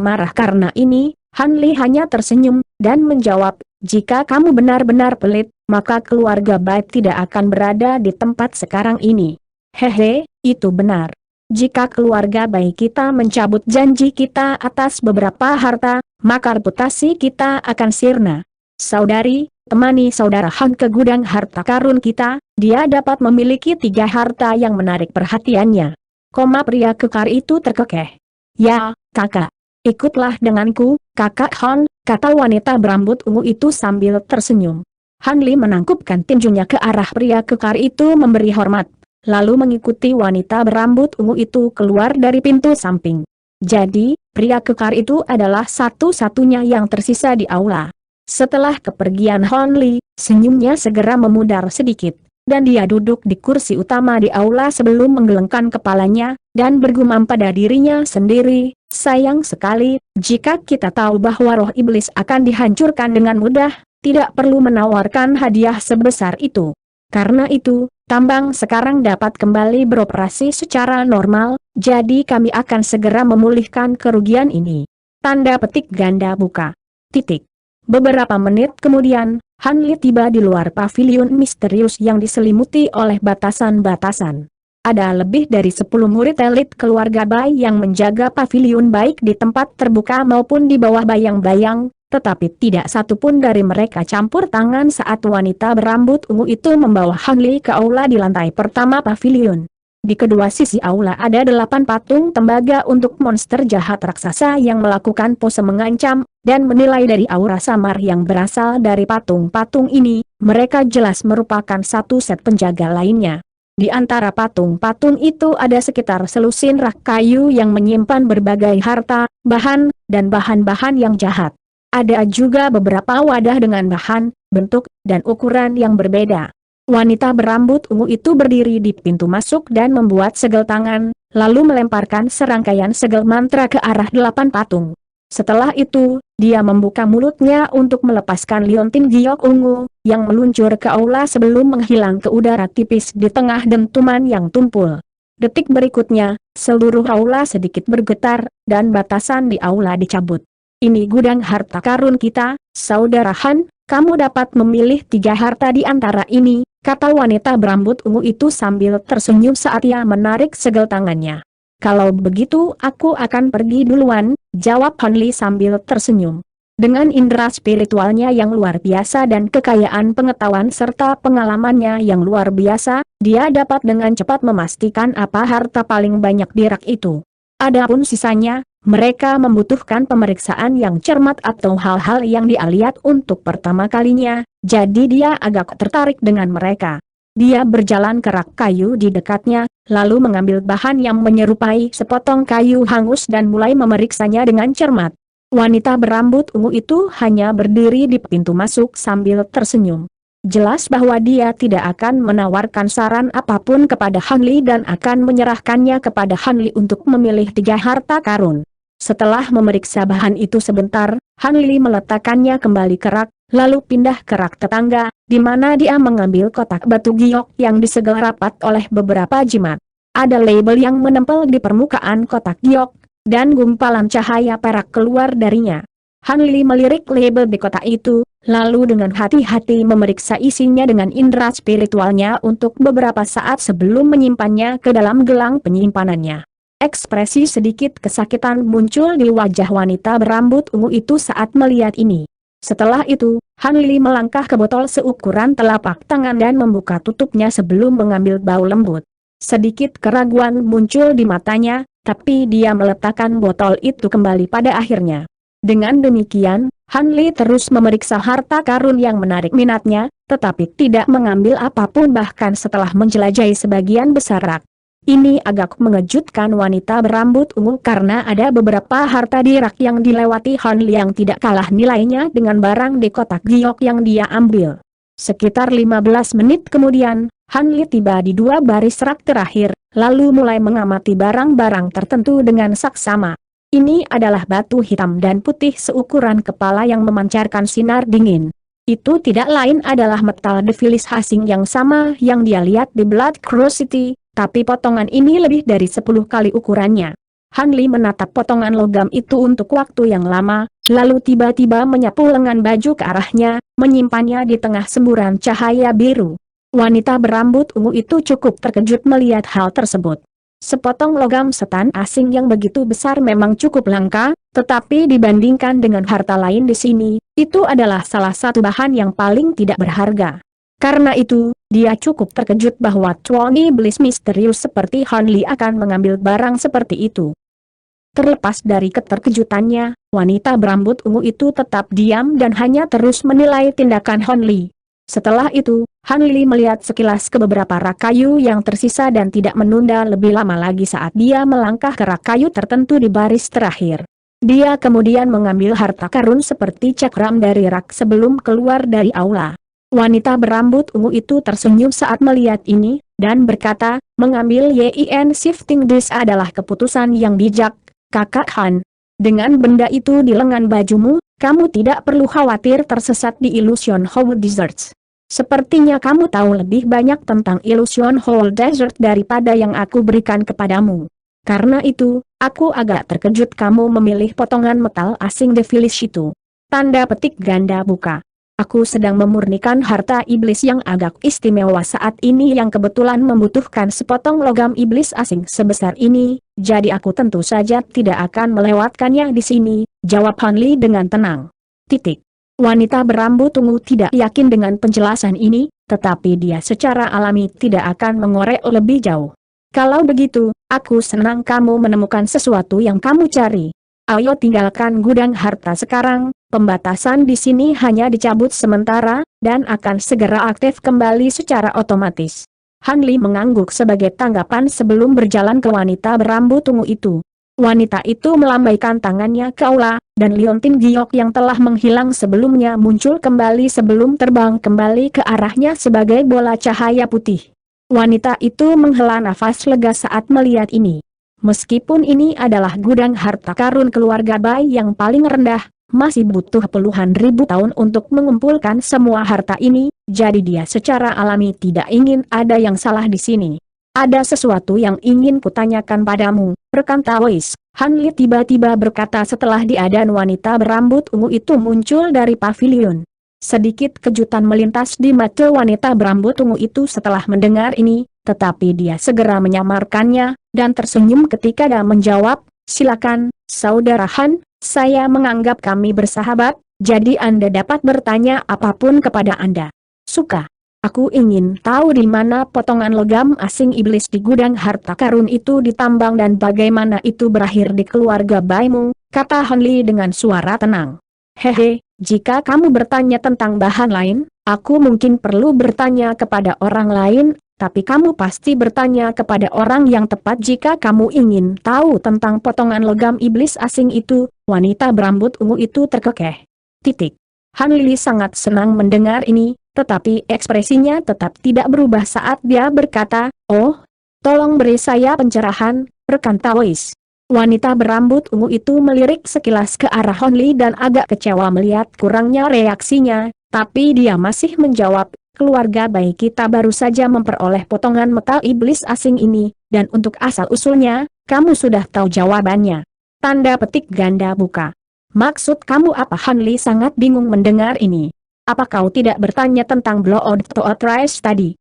[SPEAKER 1] marah karena ini, Han Li hanya tersenyum, dan menjawab, jika kamu benar-benar pelit, maka keluarga Bai tidak akan berada di tempat sekarang ini. Hehe, itu benar. Jika keluarga Bai kita mencabut janji kita atas beberapa harta, maka reputasi kita akan sirna. Saudari, temani saudara Han ke gudang harta karun kita, dia dapat memiliki 3 harta yang menarik perhatiannya. Pria kekar itu terkekeh. Ya, kakak. Ikutlah denganku, kakak Han, kata wanita berambut ungu itu sambil tersenyum. Han Li menangkupkan tinjunya ke arah pria kekar itu memberi hormat, lalu mengikuti wanita berambut ungu itu keluar dari pintu samping. Jadi, pria kekar itu adalah satu-satunya yang tersisa di aula. Setelah kepergian Han Li, senyumnya segera memudar sedikit, dan dia duduk di kursi utama di aula sebelum menggelengkan kepalanya, dan bergumam pada dirinya sendiri, sayang sekali, jika kita tahu bahwa roh iblis akan dihancurkan dengan mudah, tidak perlu menawarkan hadiah sebesar itu. Karena itu, tambang sekarang dapat kembali beroperasi secara normal, jadi kami akan segera memulihkan kerugian ini. Tanda petik ganda buka. Titik. Beberapa menit kemudian, Han Li tiba di luar paviliun misterius yang diselimuti oleh batasan-batasan. Ada lebih dari 10 murid elit keluarga Bai yang menjaga paviliun baik di tempat terbuka maupun di bawah bayang-bayang, tetapi tidak satu pun dari mereka campur tangan saat wanita berambut ungu itu membawa Han Li ke aula di lantai pertama paviliun. Di kedua sisi aula ada 8 patung tembaga untuk monster jahat raksasa yang melakukan pose mengancam, dan menilai dari aura samar yang berasal dari patung-patung ini, mereka jelas merupakan satu set penjaga lainnya. Di antara patung-patung itu ada sekitar selusin rak kayu yang menyimpan berbagai harta, bahan, dan bahan-bahan yang jahat. Ada juga beberapa wadah dengan bahan, bentuk, dan ukuran yang berbeda. Wanita berambut ungu itu berdiri di pintu masuk dan membuat segel tangan, lalu melemparkan serangkaian segel mantra ke arah 8 patung. Setelah itu, dia membuka mulutnya untuk melepaskan liontin giok ungu, yang meluncur ke aula sebelum menghilang ke udara tipis di tengah dentuman yang tumpul. Detik berikutnya, seluruh aula sedikit bergetar, dan batasan di aula dicabut. Ini gudang harta karun kita, saudara Han, kamu dapat memilih 3 harta di antara ini, kata wanita berambut ungu itu sambil tersenyum saat ia menarik segel tangannya. Kalau begitu aku akan pergi duluan, jawab Han Li sambil tersenyum. Dengan indera spiritualnya yang luar biasa dan kekayaan pengetahuan serta pengalamannya yang luar biasa, dia dapat dengan cepat memastikan apa harta paling banyak di rak itu. Adapun sisanya, mereka membutuhkan pemeriksaan yang cermat atau hal-hal yang dia lihat untuk pertama kalinya, jadi dia agak tertarik dengan mereka. Dia berjalan ke rak kayu di dekatnya, lalu mengambil bahan yang menyerupai sepotong kayu hangus dan mulai memeriksanya dengan cermat. Wanita berambut ungu itu hanya berdiri di pintu masuk sambil tersenyum. Jelas bahwa dia tidak akan menawarkan saran apapun kepada Han Li dan akan menyerahkannya kepada Han Li untuk memilih 3 harta karun. Setelah memeriksa bahan itu sebentar, Han Li meletakkannya kembali ke rak, lalu pindah ke rak tetangga, di mana dia mengambil kotak batu giok yang disegel rapat oleh beberapa jimat. Ada label yang menempel di permukaan kotak giok, dan gumpalan cahaya perak keluar darinya. Han Li melirik label di kotak itu, lalu dengan hati-hati memeriksa isinya dengan indera spiritualnya untuk beberapa saat sebelum menyimpannya ke dalam gelang penyimpanannya. Ekspresi sedikit kesakitan muncul di wajah wanita berambut ungu itu saat melihat ini. Setelah itu, Han Li melangkah ke botol seukuran telapak tangan dan membuka tutupnya sebelum mengambil bau lembut. Sedikit keraguan muncul di matanya, tapi dia meletakkan botol itu kembali pada akhirnya. Dengan demikian, Han Li terus memeriksa harta karun yang menarik minatnya, tetapi tidak mengambil apapun bahkan setelah menjelajahi sebagian besar rak. Ini agak mengejutkan wanita berambut ungu karena ada beberapa harta di rak yang dilewati Han Li yang tidak kalah nilainya dengan barang di kotak giok yang dia ambil. Sekitar 15 menit kemudian, Han Li tiba di 2 baris rak terakhir, lalu mulai mengamati barang-barang tertentu dengan saksama. Ini adalah batu hitam dan putih seukuran kepala yang memancarkan sinar dingin. Itu tidak lain adalah metal defilis asing yang sama yang dia lihat di Blood Cross City, tapi potongan ini lebih dari 10 kali ukurannya. Han Li menatap potongan logam itu untuk waktu yang lama, lalu tiba-tiba menyapu lengan baju ke arahnya, menyimpannya di tengah semburan cahaya biru. Wanita berambut ungu itu cukup terkejut melihat hal tersebut. Sepotong logam setan asing yang begitu besar memang cukup langka, tetapi dibandingkan dengan harta lain di sini, itu adalah salah satu bahan yang paling tidak berharga. Karena itu, dia cukup terkejut bahwa tuan iblis misterius seperti Han Li akan mengambil barang seperti itu. Terlepas dari keterkejutannya, wanita berambut ungu itu tetap diam dan hanya terus menilai tindakan Han Li. Setelah itu, Han Li melihat sekilas ke beberapa rak kayu yang tersisa dan tidak menunda lebih lama lagi saat dia melangkah ke rak kayu tertentu di baris terakhir. Dia kemudian mengambil harta karun seperti cakram dari rak sebelum keluar dari aula. Wanita berambut ungu itu tersenyum saat melihat ini, dan berkata, mengambil Yin Shifting Disk adalah keputusan yang bijak, Kakak Han. Dengan benda itu di lengan bajumu, kamu tidak perlu khawatir tersesat di Illusion Hole Deserts. Sepertinya kamu tahu lebih banyak tentang Illusion Hole Desert daripada yang aku berikan kepadamu. Karena itu, aku agak terkejut kamu memilih potongan metal asing defilis itu. Tanda petik ganda buka. Aku sedang memurnikan harta iblis yang agak istimewa saat ini yang kebetulan membutuhkan sepotong logam iblis asing sebesar ini, jadi aku tentu saja tidak akan melewatkannya di sini, jawab Han Li dengan tenang. Wanita berambut ungu tidak yakin dengan penjelasan ini, tetapi dia secara alami tidak akan mengorek lebih jauh. Kalau begitu, aku senang kamu menemukan sesuatu yang kamu cari. Ayo tinggalkan gudang harta sekarang, pembatasan di sini hanya dicabut sementara, dan akan segera aktif kembali secara otomatis. Han Li mengangguk sebagai tanggapan sebelum berjalan ke wanita berambut ungu itu. Wanita itu melambaikan tangannya ke aula, dan liontin giok yang telah menghilang sebelumnya muncul kembali sebelum terbang kembali ke arahnya sebagai bola cahaya putih. Wanita itu menghela nafas lega saat melihat ini. Meskipun ini adalah gudang harta karun keluarga Bai yang paling rendah, masih butuh puluhan ribu tahun untuk mengumpulkan semua harta ini, jadi dia secara alami tidak ingin ada yang salah di sini. Ada sesuatu yang ingin kutanyakan padamu, rekan Taois, Han Li tiba-tiba berkata setelah diadaan wanita berambut ungu itu muncul dari pavilion. Sedikit kejutan melintas di mata wanita berambut ungu itu setelah mendengar ini, tetapi dia segera menyamarkannya, dan tersenyum ketika dia menjawab, silakan, Saudara Han, saya menganggap kami bersahabat, jadi Anda dapat bertanya apapun kepada Anda. Suka. Aku ingin tahu di mana potongan logam asing iblis di gudang harta karun itu ditambang dan bagaimana itu berakhir di keluarga Baimu, kata Hon Li dengan suara tenang. Hehe, jika kamu bertanya tentang bahan lain, aku mungkin perlu bertanya kepada orang lain, tapi kamu pasti bertanya kepada orang yang tepat jika kamu ingin tahu tentang potongan logam iblis asing itu. Wanita berambut ungu itu terkekeh. Han Li sangat senang mendengar ini, tetapi ekspresinya tetap tidak berubah saat dia berkata, "Oh, tolong beri saya pencerahan, rekan Taois." Wanita berambut ungu itu melirik sekilas ke arah Hon Li dan agak kecewa melihat kurangnya reaksinya, tapi dia masih menjawab, "Keluarga baik kita baru saja memperoleh potongan metal iblis asing ini, dan untuk asal-usulnya, kamu sudah tahu jawabannya." Tanda petik ganda buka. Maksud kamu apa? Han Li sangat bingung mendengar ini. Apa kau tidak bertanya tentang Blood Toad Rice tadi?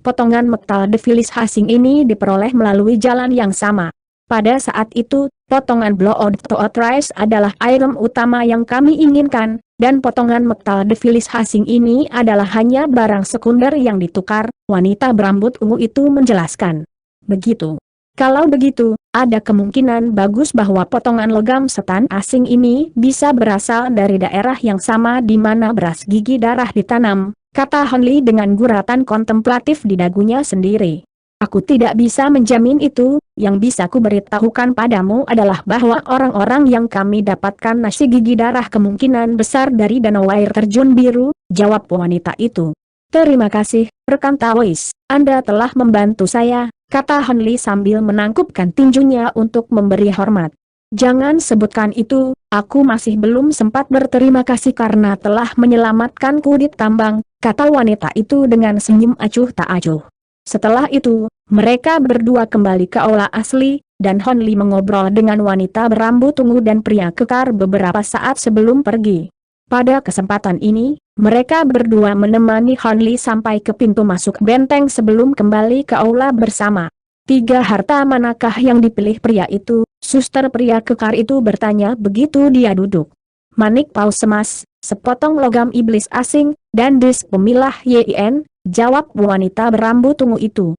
[SPEAKER 1] Potongan metal defilis asing ini diperoleh melalui jalan yang sama. Pada saat itu, potongan Blood Toad Rice adalah item utama yang kami inginkan, dan potongan metal defilis asing ini adalah hanya barang sekunder yang ditukar, wanita berambut ungu itu menjelaskan. Begitu. Kalau begitu, ada kemungkinan bagus bahwa potongan logam setan asing ini bisa berasal dari daerah yang sama di mana beras gigi darah ditanam, kata Hon Li dengan guratan kontemplatif di dagunya sendiri. Aku tidak bisa menjamin itu, yang bisa ku beritahukan padamu adalah bahwa orang-orang yang kami dapatkan nasi gigi darah kemungkinan besar dari danau air terjun biru, jawab wanita itu. Terima kasih, rekan Taois, Anda telah membantu saya, kata Hon Li sambil menangkupkan tinjunya untuk memberi hormat. Jangan sebutkan itu, aku masih belum sempat berterima kasih karena telah menyelamatkanku di tambang, kata wanita itu dengan senyum acuh tak acuh. Setelah itu, mereka berdua kembali ke aula asli, dan Hon Li mengobrol dengan wanita berambut ungu dan pria kekar beberapa saat sebelum pergi. Pada kesempatan ini, mereka berdua menemani Hon Li sampai ke pintu masuk benteng sebelum kembali ke aula bersama. 3 harta manakah yang dipilih pria itu? Suster pria kekar itu bertanya begitu dia duduk. Manik paus emas, sepotong logam iblis asing, dan disk pemilah YIN, jawab wanita berambut ungu itu.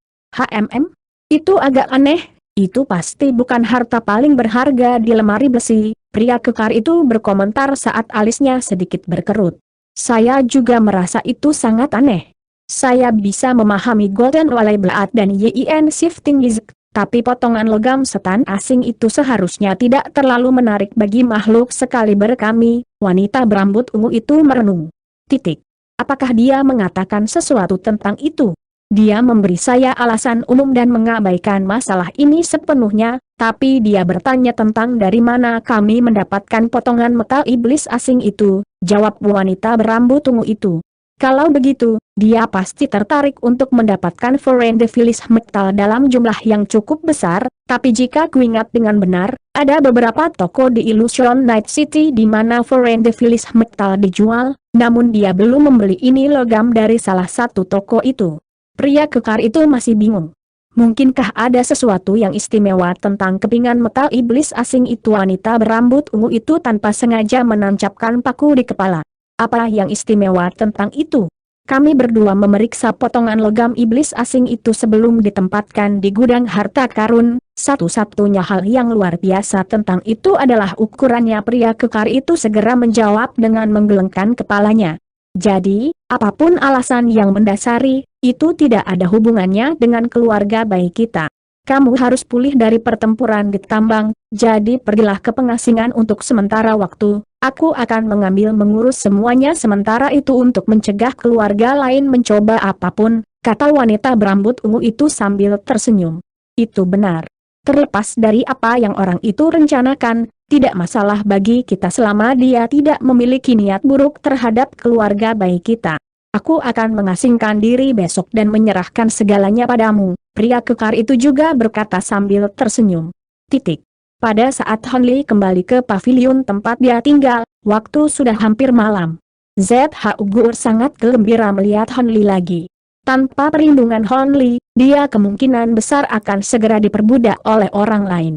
[SPEAKER 1] Itu agak aneh, itu pasti bukan harta paling berharga di lemari besi, pria kekar itu berkomentar saat alisnya sedikit berkerut. Saya juga merasa itu sangat aneh. Saya bisa memahami Golden Valley Blade dan YIN Shifting Disk, tapi potongan logam setan asing itu seharusnya tidak terlalu menarik bagi makhluk sekaliber kami, wanita berambut ungu itu merenung. Apakah dia mengatakan sesuatu tentang itu? Dia memberi saya alasan umum dan mengabaikan masalah ini sepenuhnya, tapi dia bertanya tentang dari mana kami mendapatkan potongan metal iblis asing itu, jawab wanita berambut ungu itu. Kalau begitu, dia pasti tertarik untuk mendapatkan foreign defilis metal dalam jumlah yang cukup besar, tapi jika kuingat dengan benar, ada beberapa toko di Illusion Night City di mana foreign defilis metal dijual, namun dia belum membeli ini logam dari salah satu toko itu. Pria kekar itu masih bingung. Mungkinkah ada sesuatu yang istimewa tentang kepingan metal iblis asing itu? Wanita berambut ungu itu tanpa sengaja menancapkan paku di kepala. Apa yang istimewa tentang itu? Kami berdua memeriksa potongan logam iblis asing itu sebelum ditempatkan di gudang harta karun. Satu-satunya hal yang luar biasa tentang itu adalah ukurannya. Pria kekar itu segera menjawab dengan menggelengkan kepalanya. Jadi, apapun alasan yang mendasari, itu tidak ada hubungannya dengan keluarga baik kita. Kamu harus pulih dari pertempuran di tambang, jadi pergilah ke pengasingan untuk sementara waktu. Aku akan mengurus semuanya sementara itu untuk mencegah keluarga lain mencoba apapun, kata wanita berambut ungu itu sambil tersenyum. Itu benar. Terlepas dari apa yang orang itu rencanakan, tidak masalah bagi kita selama dia tidak memiliki niat buruk terhadap keluarga baik kita. Aku akan mengasingkan diri besok dan menyerahkan segalanya padamu, pria kekar itu juga berkata sambil tersenyum. Pada saat Hon Li kembali ke pavilion tempat dia tinggal, waktu sudah hampir malam. ZH Ugur sangat gembira melihat Hon Li lagi. Tanpa perlindungan Hon Li, dia kemungkinan besar akan segera diperbudak oleh orang lain.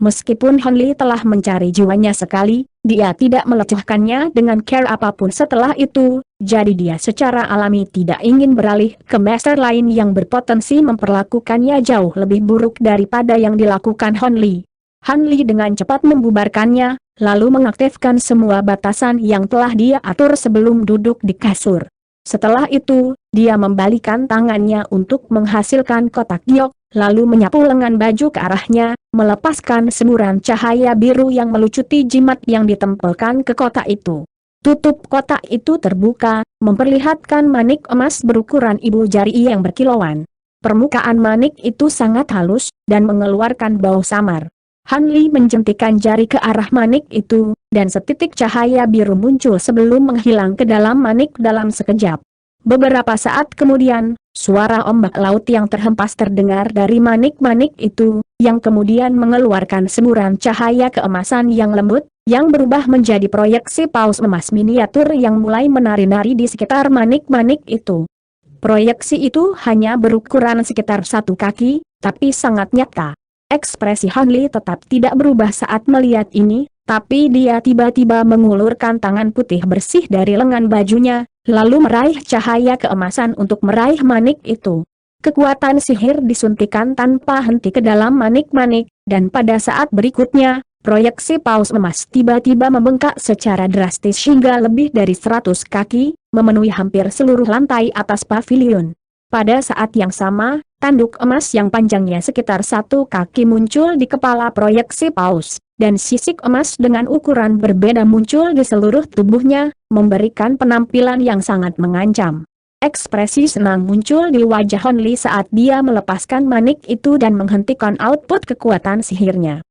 [SPEAKER 1] Meskipun Hanli telah mencari jiwanya sekali, dia tidak melecehkannya dengan care apapun setelah itu, jadi dia secara alami tidak ingin beralih ke master lain yang berpotensi memperlakukannya jauh lebih buruk daripada yang dilakukan Hanli. Hanli dengan cepat membubarkannya, lalu mengaktifkan semua batasan yang telah dia atur sebelum duduk di kasur. Setelah itu, dia membalikan tangannya untuk menghasilkan kotak giok, lalu menyapu lengan baju ke arahnya, melepaskan semburan cahaya biru yang melucuti jimat yang ditempelkan ke kotak itu. Tutup kotak itu terbuka, memperlihatkan manik emas berukuran ibu jari yang berkilauan. Permukaan manik itu sangat halus, dan mengeluarkan bau samar. Hanli menjentikan jari ke arah manik itu, dan setitik cahaya biru muncul sebelum menghilang ke dalam manik dalam sekejap. Beberapa saat kemudian, suara ombak laut yang terhempas terdengar dari manik-manik itu, yang kemudian mengeluarkan semburan cahaya keemasan yang lembut, yang berubah menjadi proyeksi paus emas miniatur yang mulai menari-nari di sekitar manik-manik itu. Proyeksi itu hanya berukuran sekitar 1 kaki, tapi sangat nyata. Ekspresi Hanli tetap tidak berubah saat melihat ini, tapi dia tiba-tiba mengulurkan tangan putih bersih dari lengan bajunya, lalu meraih cahaya keemasan untuk meraih manik itu. Kekuatan sihir disuntikan tanpa henti ke dalam manik-manik, dan pada saat berikutnya, proyeksi paus emas tiba-tiba membengkak secara drastis hingga lebih dari 100 kaki, memenuhi hampir seluruh lantai atas pavilion. Pada saat yang sama, tanduk emas yang panjangnya sekitar 1 kaki muncul di kepala proyeksi paus, dan sisik emas dengan ukuran berbeda muncul di seluruh tubuhnya, memberikan penampilan yang sangat mengancam. Ekspresi senang muncul di wajah Hanli saat dia melepaskan manik itu dan menghentikan output kekuatan sihirnya.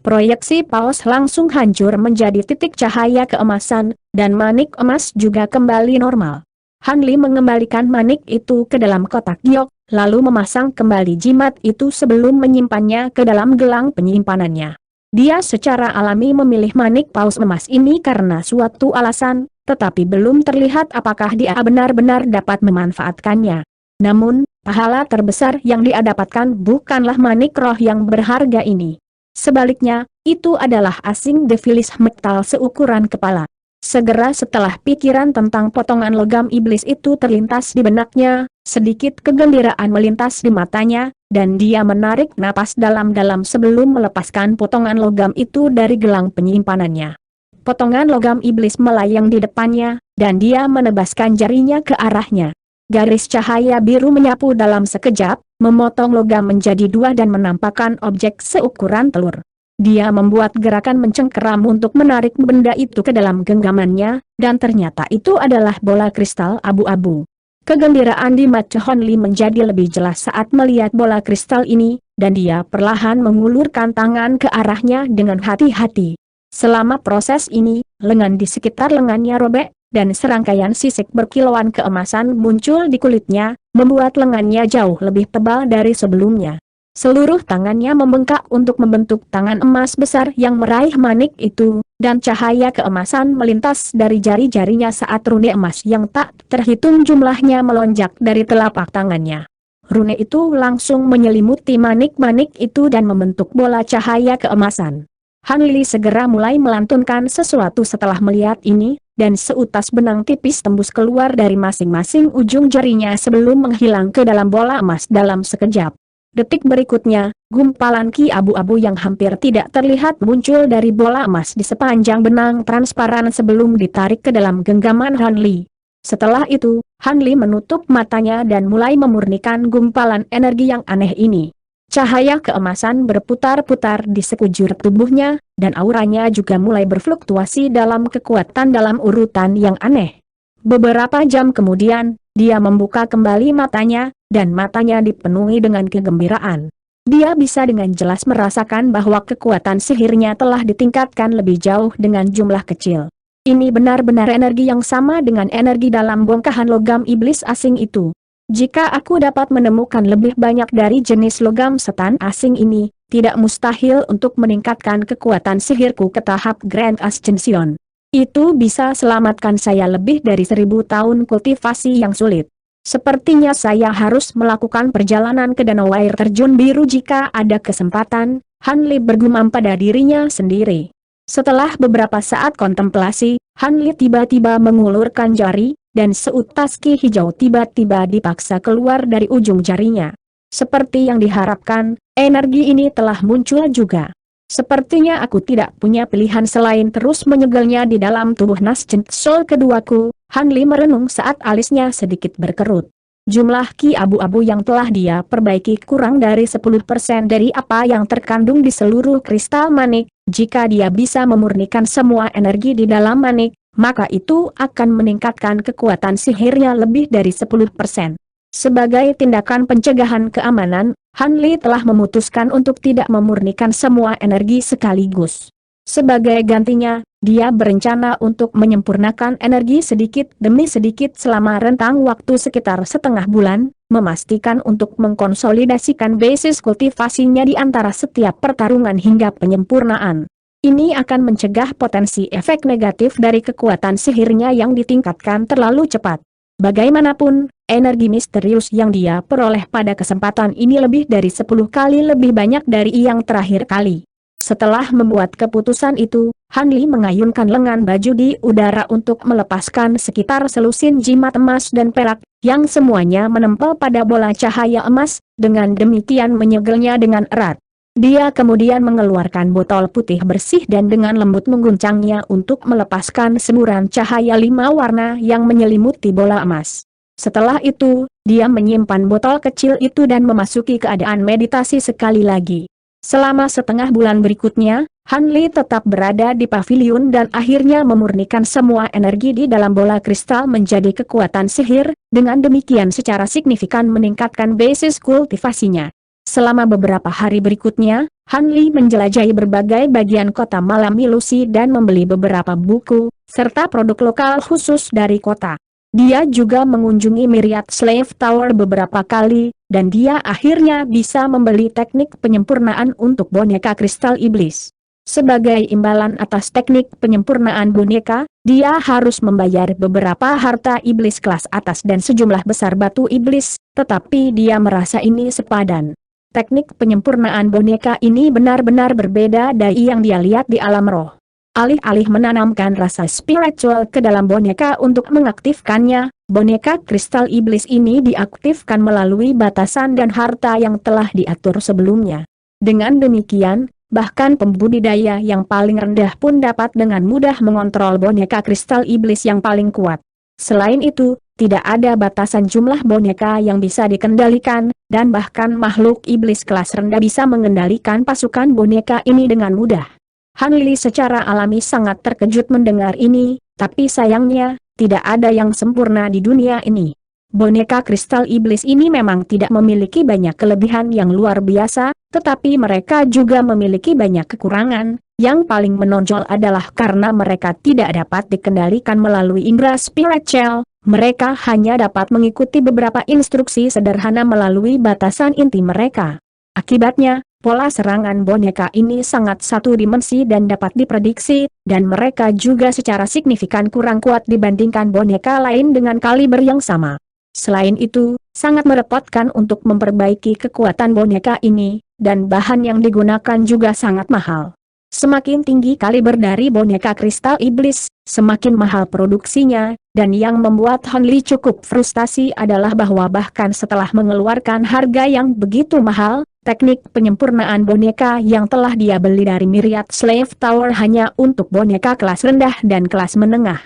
[SPEAKER 1] Proyeksi paus langsung hancur menjadi titik cahaya keemasan, dan manik emas juga kembali normal. Hanli mengembalikan manik itu ke dalam kotak giok, lalu memasang kembali jimat itu sebelum menyimpannya ke dalam gelang penyimpanannya. Dia secara alami memilih manik paus emas ini karena suatu alasan, tetapi belum terlihat apakah dia benar-benar dapat memanfaatkannya. Namun, pahala terbesar yang dia dapatkan bukanlah manik roh yang berharga ini. Sebaliknya, itu adalah asing devilis metal seukuran kepala. Segera setelah pikiran tentang potongan logam iblis itu terlintas di benaknya, sedikit kegembiraan melintas di matanya, dan dia menarik napas dalam-dalam sebelum melepaskan potongan logam itu dari gelang penyimpanannya. Potongan logam iblis melayang di depannya, dan dia menebaskan jarinya ke arahnya. Garis cahaya biru menyapu dalam sekejap, memotong logam menjadi 2 dan menampakkan objek seukuran telur. Dia membuat gerakan mencengkeram untuk menarik benda itu ke dalam genggamannya, dan ternyata itu adalah bola kristal abu-abu. Kegembiraan di mata Hanli menjadi lebih jelas saat melihat bola kristal ini, dan dia perlahan mengulurkan tangan ke arahnya dengan hati-hati. Selama proses ini, lengan di sekitar lengannya robek, dan serangkaian sisik berkilauan keemasan muncul di kulitnya, membuat lengannya jauh lebih tebal dari sebelumnya. Seluruh tangannya membengkak untuk membentuk tangan emas besar yang meraih manik itu, dan cahaya keemasan melintas dari jari-jarinya saat rune emas yang tak terhitung jumlahnya melonjak dari telapak tangannya. Rune itu langsung menyelimuti manik-manik itu dan membentuk bola cahaya keemasan. Hanli segera mulai melantunkan sesuatu setelah melihat ini, dan seutas benang tipis tembus keluar dari masing-masing ujung jarinya sebelum menghilang ke dalam bola emas dalam sekejap. Detik berikutnya, gumpalan ki abu-abu yang hampir tidak terlihat muncul dari bola emas di sepanjang benang transparan sebelum ditarik ke dalam genggaman Hanli. Setelah itu, Hanli menutup matanya dan mulai memurnikan gumpalan energi yang aneh ini. Cahaya keemasan berputar-putar di sekujur tubuhnya, dan auranya juga mulai berfluktuasi dalam kekuatan dalam urutan yang aneh. Beberapa jam kemudian, dia membuka kembali matanya, dan matanya dipenuhi dengan kegembiraan. Dia bisa dengan jelas merasakan bahwa kekuatan sihirnya telah ditingkatkan lebih jauh dengan jumlah kecil. Ini benar-benar energi yang sama dengan energi dalam bongkahan logam iblis asing itu. Jika aku dapat menemukan lebih banyak dari jenis logam setan asing ini, tidak mustahil untuk meningkatkan kekuatan sihirku ke tahap Grand Ascension. Itu bisa selamatkan saya lebih dari 1000 tahun kultivasi yang sulit. Sepertinya saya harus melakukan perjalanan ke danau air terjun biru jika ada kesempatan, Han Li bergumam pada dirinya sendiri. Setelah beberapa saat kontemplasi, Han Li tiba-tiba mengulurkan jari, dan seutas ki hijau tiba-tiba dipaksa keluar dari ujung jarinya. Seperti yang diharapkan, energi ini telah muncul juga. Sepertinya aku tidak punya pilihan selain terus menyegelnya di dalam tubuh Nascent Soul keduaku. Han Li merenung saat alisnya sedikit berkerut. Jumlah ki abu-abu yang telah dia perbaiki kurang dari 10% dari apa yang terkandung di seluruh kristal manik. Jika dia bisa memurnikan semua energi di dalam manik, maka itu akan meningkatkan kekuatan sihirnya lebih dari 10%. Sebagai tindakan pencegahan keamanan, Han Li telah memutuskan untuk tidak memurnikan semua energi sekaligus. Sebagai gantinya, dia berencana untuk menyempurnakan energi sedikit demi sedikit selama rentang waktu sekitar setengah bulan, memastikan untuk mengkonsolidasikan basis kultivasinya di antara setiap pertarungan hingga penyempurnaan. Ini akan mencegah potensi efek negatif dari kekuatan sihirnya yang ditingkatkan terlalu cepat. Bagaimanapun, energi misterius yang dia peroleh pada kesempatan ini lebih dari 10 kali lebih banyak dari yang terakhir kali. Setelah membuat keputusan itu, Han Li mengayunkan lengan baju di udara untuk melepaskan sekitar selusin jimat emas dan perak, yang semuanya menempel pada bola cahaya emas, dengan demikian menyegelnya dengan erat. Dia kemudian mengeluarkan botol putih bersih dan dengan lembut mengguncangnya untuk melepaskan semburan cahaya 5 warna yang menyelimuti bola emas. Setelah itu, dia menyimpan botol kecil itu dan memasuki keadaan meditasi sekali lagi. Selama setengah bulan berikutnya, Han Li tetap berada di pavilion dan akhirnya memurnikan semua energi di dalam bola kristal menjadi kekuatan sihir, dengan demikian secara signifikan meningkatkan basis kultivasinya. Selama beberapa hari berikutnya, Han Li menjelajahi berbagai bagian kota malam ilusi dan membeli beberapa buku, serta produk lokal khusus dari kota. Dia juga mengunjungi Myriad Slave Tower beberapa kali, dan dia akhirnya bisa membeli teknik penyempurnaan untuk boneka kristal iblis. Sebagai imbalan atas teknik penyempurnaan boneka, dia harus membayar beberapa harta iblis kelas atas dan sejumlah besar batu iblis, tetapi dia merasa ini sepadan. Teknik penyempurnaan boneka ini benar-benar berbeda dari yang dia lihat di alam roh. Alih-alih menanamkan rasa spiritual ke dalam boneka untuk mengaktifkannya, boneka kristal iblis ini diaktifkan melalui batasan dan harta yang telah diatur sebelumnya. Dengan demikian, bahkan pembudidaya yang paling rendah pun dapat dengan mudah mengontrol boneka kristal iblis yang paling kuat. Selain itu, tidak ada batasan jumlah boneka yang bisa dikendalikan, dan bahkan makhluk iblis kelas rendah bisa mengendalikan pasukan boneka ini dengan mudah. Han Li secara alami sangat terkejut mendengar ini, tapi sayangnya, tidak ada yang sempurna di dunia ini. Boneka kristal iblis ini memang tidak memiliki banyak kelebihan yang luar biasa, tetapi mereka juga memiliki banyak kekurangan. Yang paling menonjol adalah karena mereka tidak dapat dikendalikan melalui indera spiritual, mereka hanya dapat mengikuti beberapa instruksi sederhana melalui batasan inti mereka. Akibatnya, pola serangan boneka ini sangat satu dimensi dan dapat diprediksi, dan mereka juga secara signifikan kurang kuat dibandingkan boneka lain dengan kaliber yang sama. Selain itu, sangat merepotkan untuk memperbaiki kekuatan boneka ini, dan bahan yang digunakan juga sangat mahal. Semakin tinggi kaliber dari boneka kristal iblis, semakin mahal produksinya, dan yang membuat Han Li cukup frustasi adalah bahwa bahkan setelah mengeluarkan harga yang begitu mahal, teknik penyempurnaan boneka yang telah dia beli dari Myriad Slave Tower hanya untuk boneka kelas rendah dan kelas menengah.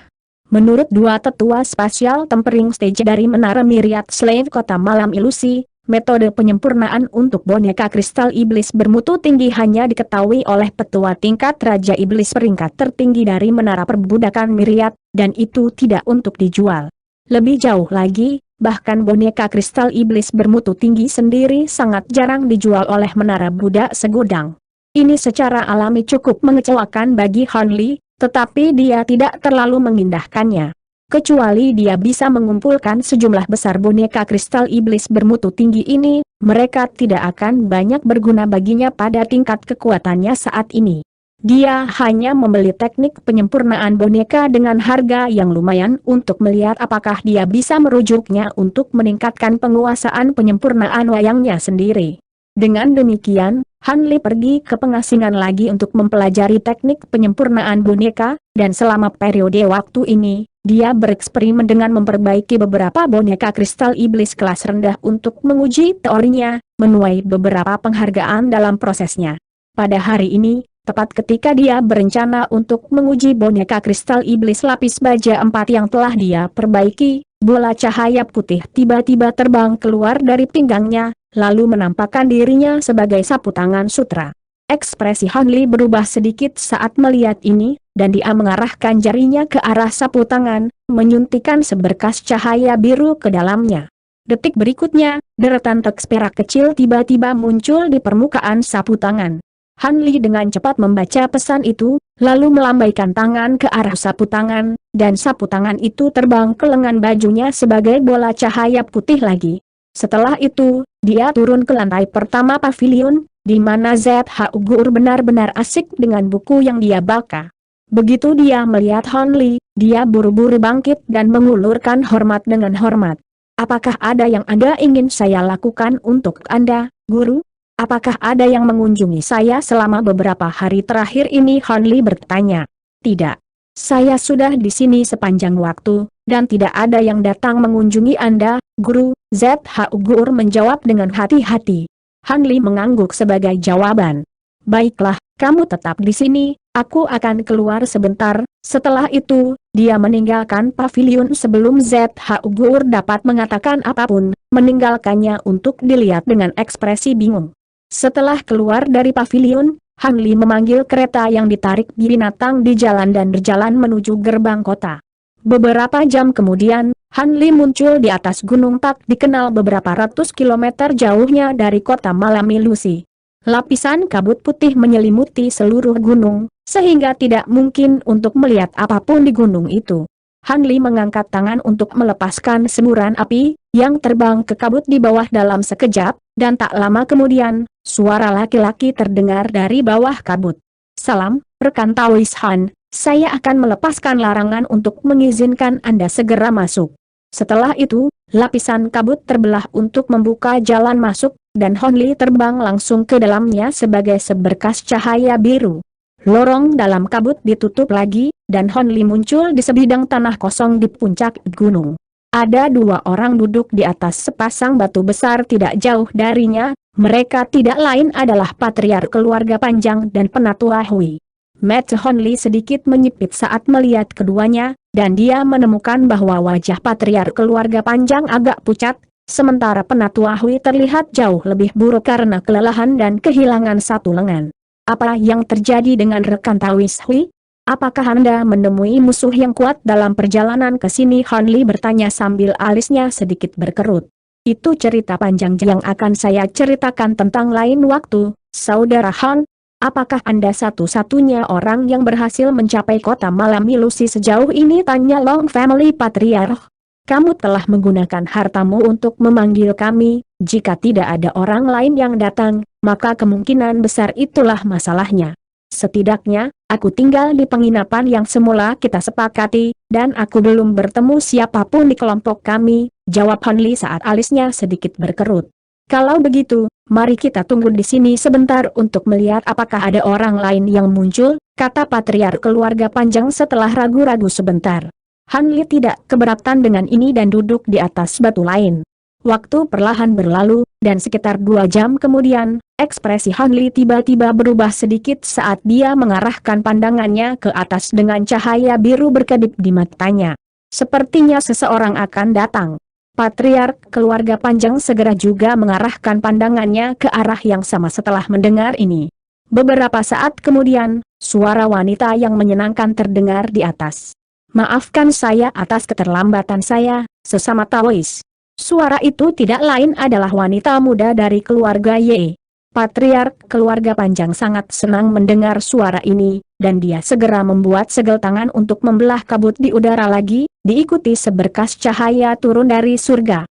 [SPEAKER 1] Menurut dua tetua spasial tempering stage dari Menara Myriad Slave Kota Malam Ilusi, metode penyempurnaan untuk boneka kristal iblis bermutu tinggi hanya diketahui oleh petua tingkat Raja Iblis peringkat tertinggi dari Menara Perbudakan Myriad, dan itu tidak untuk dijual. Lebih jauh lagi, bahkan boneka kristal iblis bermutu tinggi sendiri sangat jarang dijual oleh Menara Budak Segudang. Ini secara alami cukup mengecewakan bagi Han Li, tetapi dia tidak terlalu mengindahkannya. Kecuali dia bisa mengumpulkan sejumlah besar boneka kristal iblis bermutu tinggi ini, mereka tidak akan banyak berguna baginya pada tingkat kekuatannya saat ini. Dia hanya membeli teknik penyempurnaan boneka dengan harga yang lumayan untuk melihat apakah dia bisa merujuknya untuk meningkatkan penguasaan penyempurnaan wayangnya sendiri. Dengan demikian, Han Li pergi ke pengasingan lagi untuk mempelajari teknik penyempurnaan boneka, dan selama periode waktu ini, dia bereksperimen dengan memperbaiki beberapa boneka kristal iblis kelas rendah untuk menguji teorinya, menuai beberapa penghargaan dalam prosesnya. Pada hari ini, tepat ketika dia berencana untuk menguji boneka kristal iblis lapis baja 4 yang telah dia perbaiki, bola cahaya putih tiba-tiba terbang keluar dari pinggangnya, lalu menampakkan dirinya sebagai sapu tangan sutra. Ekspresi Han Li berubah sedikit saat melihat ini, dan dia mengarahkan jarinya ke arah sapu tangan, menyuntikkan seberkas cahaya biru ke dalamnya. Detik berikutnya, deretan teks perak kecil tiba-tiba muncul di permukaan sapu tangan. Han Li dengan cepat membaca pesan itu, lalu melambaikan tangan ke arah sapu tangan, dan sapu tangan itu terbang ke lengan bajunya sebagai bola cahaya putih lagi. Setelah itu, dia turun ke lantai pertama pavilion, di mana ZHU Gur benar-benar asik dengan buku yang dia baca. Begitu dia melihat Han Li, dia buru-buru bangkit dan mengulurkan hormat dengan hormat. "Apakah ada yang Anda ingin saya lakukan untuk Anda, Guru? Apakah ada yang mengunjungi saya selama beberapa hari terakhir ini?" Han Li bertanya. "Tidak. Saya sudah di sini sepanjang waktu, dan tidak ada yang datang mengunjungi Anda, Guru." ZHU Gur menjawab dengan hati-hati. Han Li mengangguk sebagai jawaban. "Baiklah, kamu tetap di sini, aku akan keluar sebentar." Setelah itu, dia meninggalkan pavilion sebelum ZHU Gur dapat mengatakan apapun, meninggalkannya untuk dilihat dengan ekspresi bingung. Setelah keluar dari pavilion, Han Li memanggil kereta yang ditarik binatang di jalan dan berjalan menuju gerbang kota. Beberapa jam kemudian, Han Li muncul di atas gunung tak dikenal beberapa ratus kilometer jauhnya dari kota Malam Ilusi. Lapisan kabut putih menyelimuti seluruh gunung, sehingga tidak mungkin untuk melihat apapun di gunung itu. Han Li mengangkat tangan untuk melepaskan semburan api, yang terbang ke kabut di bawah dalam sekejap, dan tak lama kemudian, suara laki-laki terdengar dari bawah kabut. "Salam, rekan Taois Han. Saya akan melepaskan larangan untuk mengizinkan Anda segera masuk." Setelah itu, lapisan kabut terbelah untuk membuka jalan masuk, dan Han Li terbang langsung ke dalamnya sebagai seberkas cahaya biru. Lorong dalam kabut ditutup lagi, dan Han Li muncul di sebidang tanah kosong di puncak gunung. Ada 2 orang duduk di atas sepasang batu besar tidak jauh darinya, mereka tidak lain adalah patriark keluarga Panjang dan Penatua Hui. Mata Han Li sedikit menyipit saat melihat keduanya, dan dia menemukan bahwa wajah patriark keluarga Panjang agak pucat, sementara Penatua Hui terlihat jauh lebih buruk karena kelelahan dan kehilangan satu lengan. "Apa yang terjadi dengan rekan Taois Hui? Apakah Anda menemui musuh yang kuat dalam perjalanan ke sini?" Han Li bertanya sambil alisnya sedikit berkerut. "Itu cerita panjang yang akan saya ceritakan tentang lain waktu, Saudara Han. Apakah Anda satu-satunya orang yang berhasil mencapai kota Malam Ilusi sejauh ini?" tanya Long Family Patriarch. "Kamu telah menggunakan hartamu untuk memanggil kami, jika tidak ada orang lain yang datang, maka kemungkinan besar itulah masalahnya. Setidaknya, aku tinggal di penginapan yang semula kita sepakati, dan aku belum bertemu siapapun di kelompok kami," jawab Han Li saat alisnya sedikit berkerut. "Kalau begitu, mari kita tunggu di sini sebentar untuk melihat apakah ada orang lain yang muncul," kata patriark keluarga Panjang setelah ragu-ragu sebentar. Han Li tidak keberatan dengan ini dan duduk di atas batu lain. Waktu perlahan berlalu, dan sekitar 2 jam kemudian, ekspresi Han Li tiba-tiba berubah sedikit saat dia mengarahkan pandangannya ke atas dengan cahaya biru berkedip di matanya. Sepertinya seseorang akan datang. Patriark keluarga Panjang segera juga mengarahkan pandangannya ke arah yang sama setelah mendengar ini. Beberapa saat kemudian, suara wanita yang menyenangkan terdengar di atas. "Maafkan saya atas keterlambatan saya, sesama Taois." Suara itu tidak lain adalah wanita muda dari keluarga Ye. Patriark keluarga Panjang sangat senang mendengar suara ini, dan dia segera membuat segel tangan untuk membelah kabut di udara lagi, diikuti seberkas cahaya turun dari surga.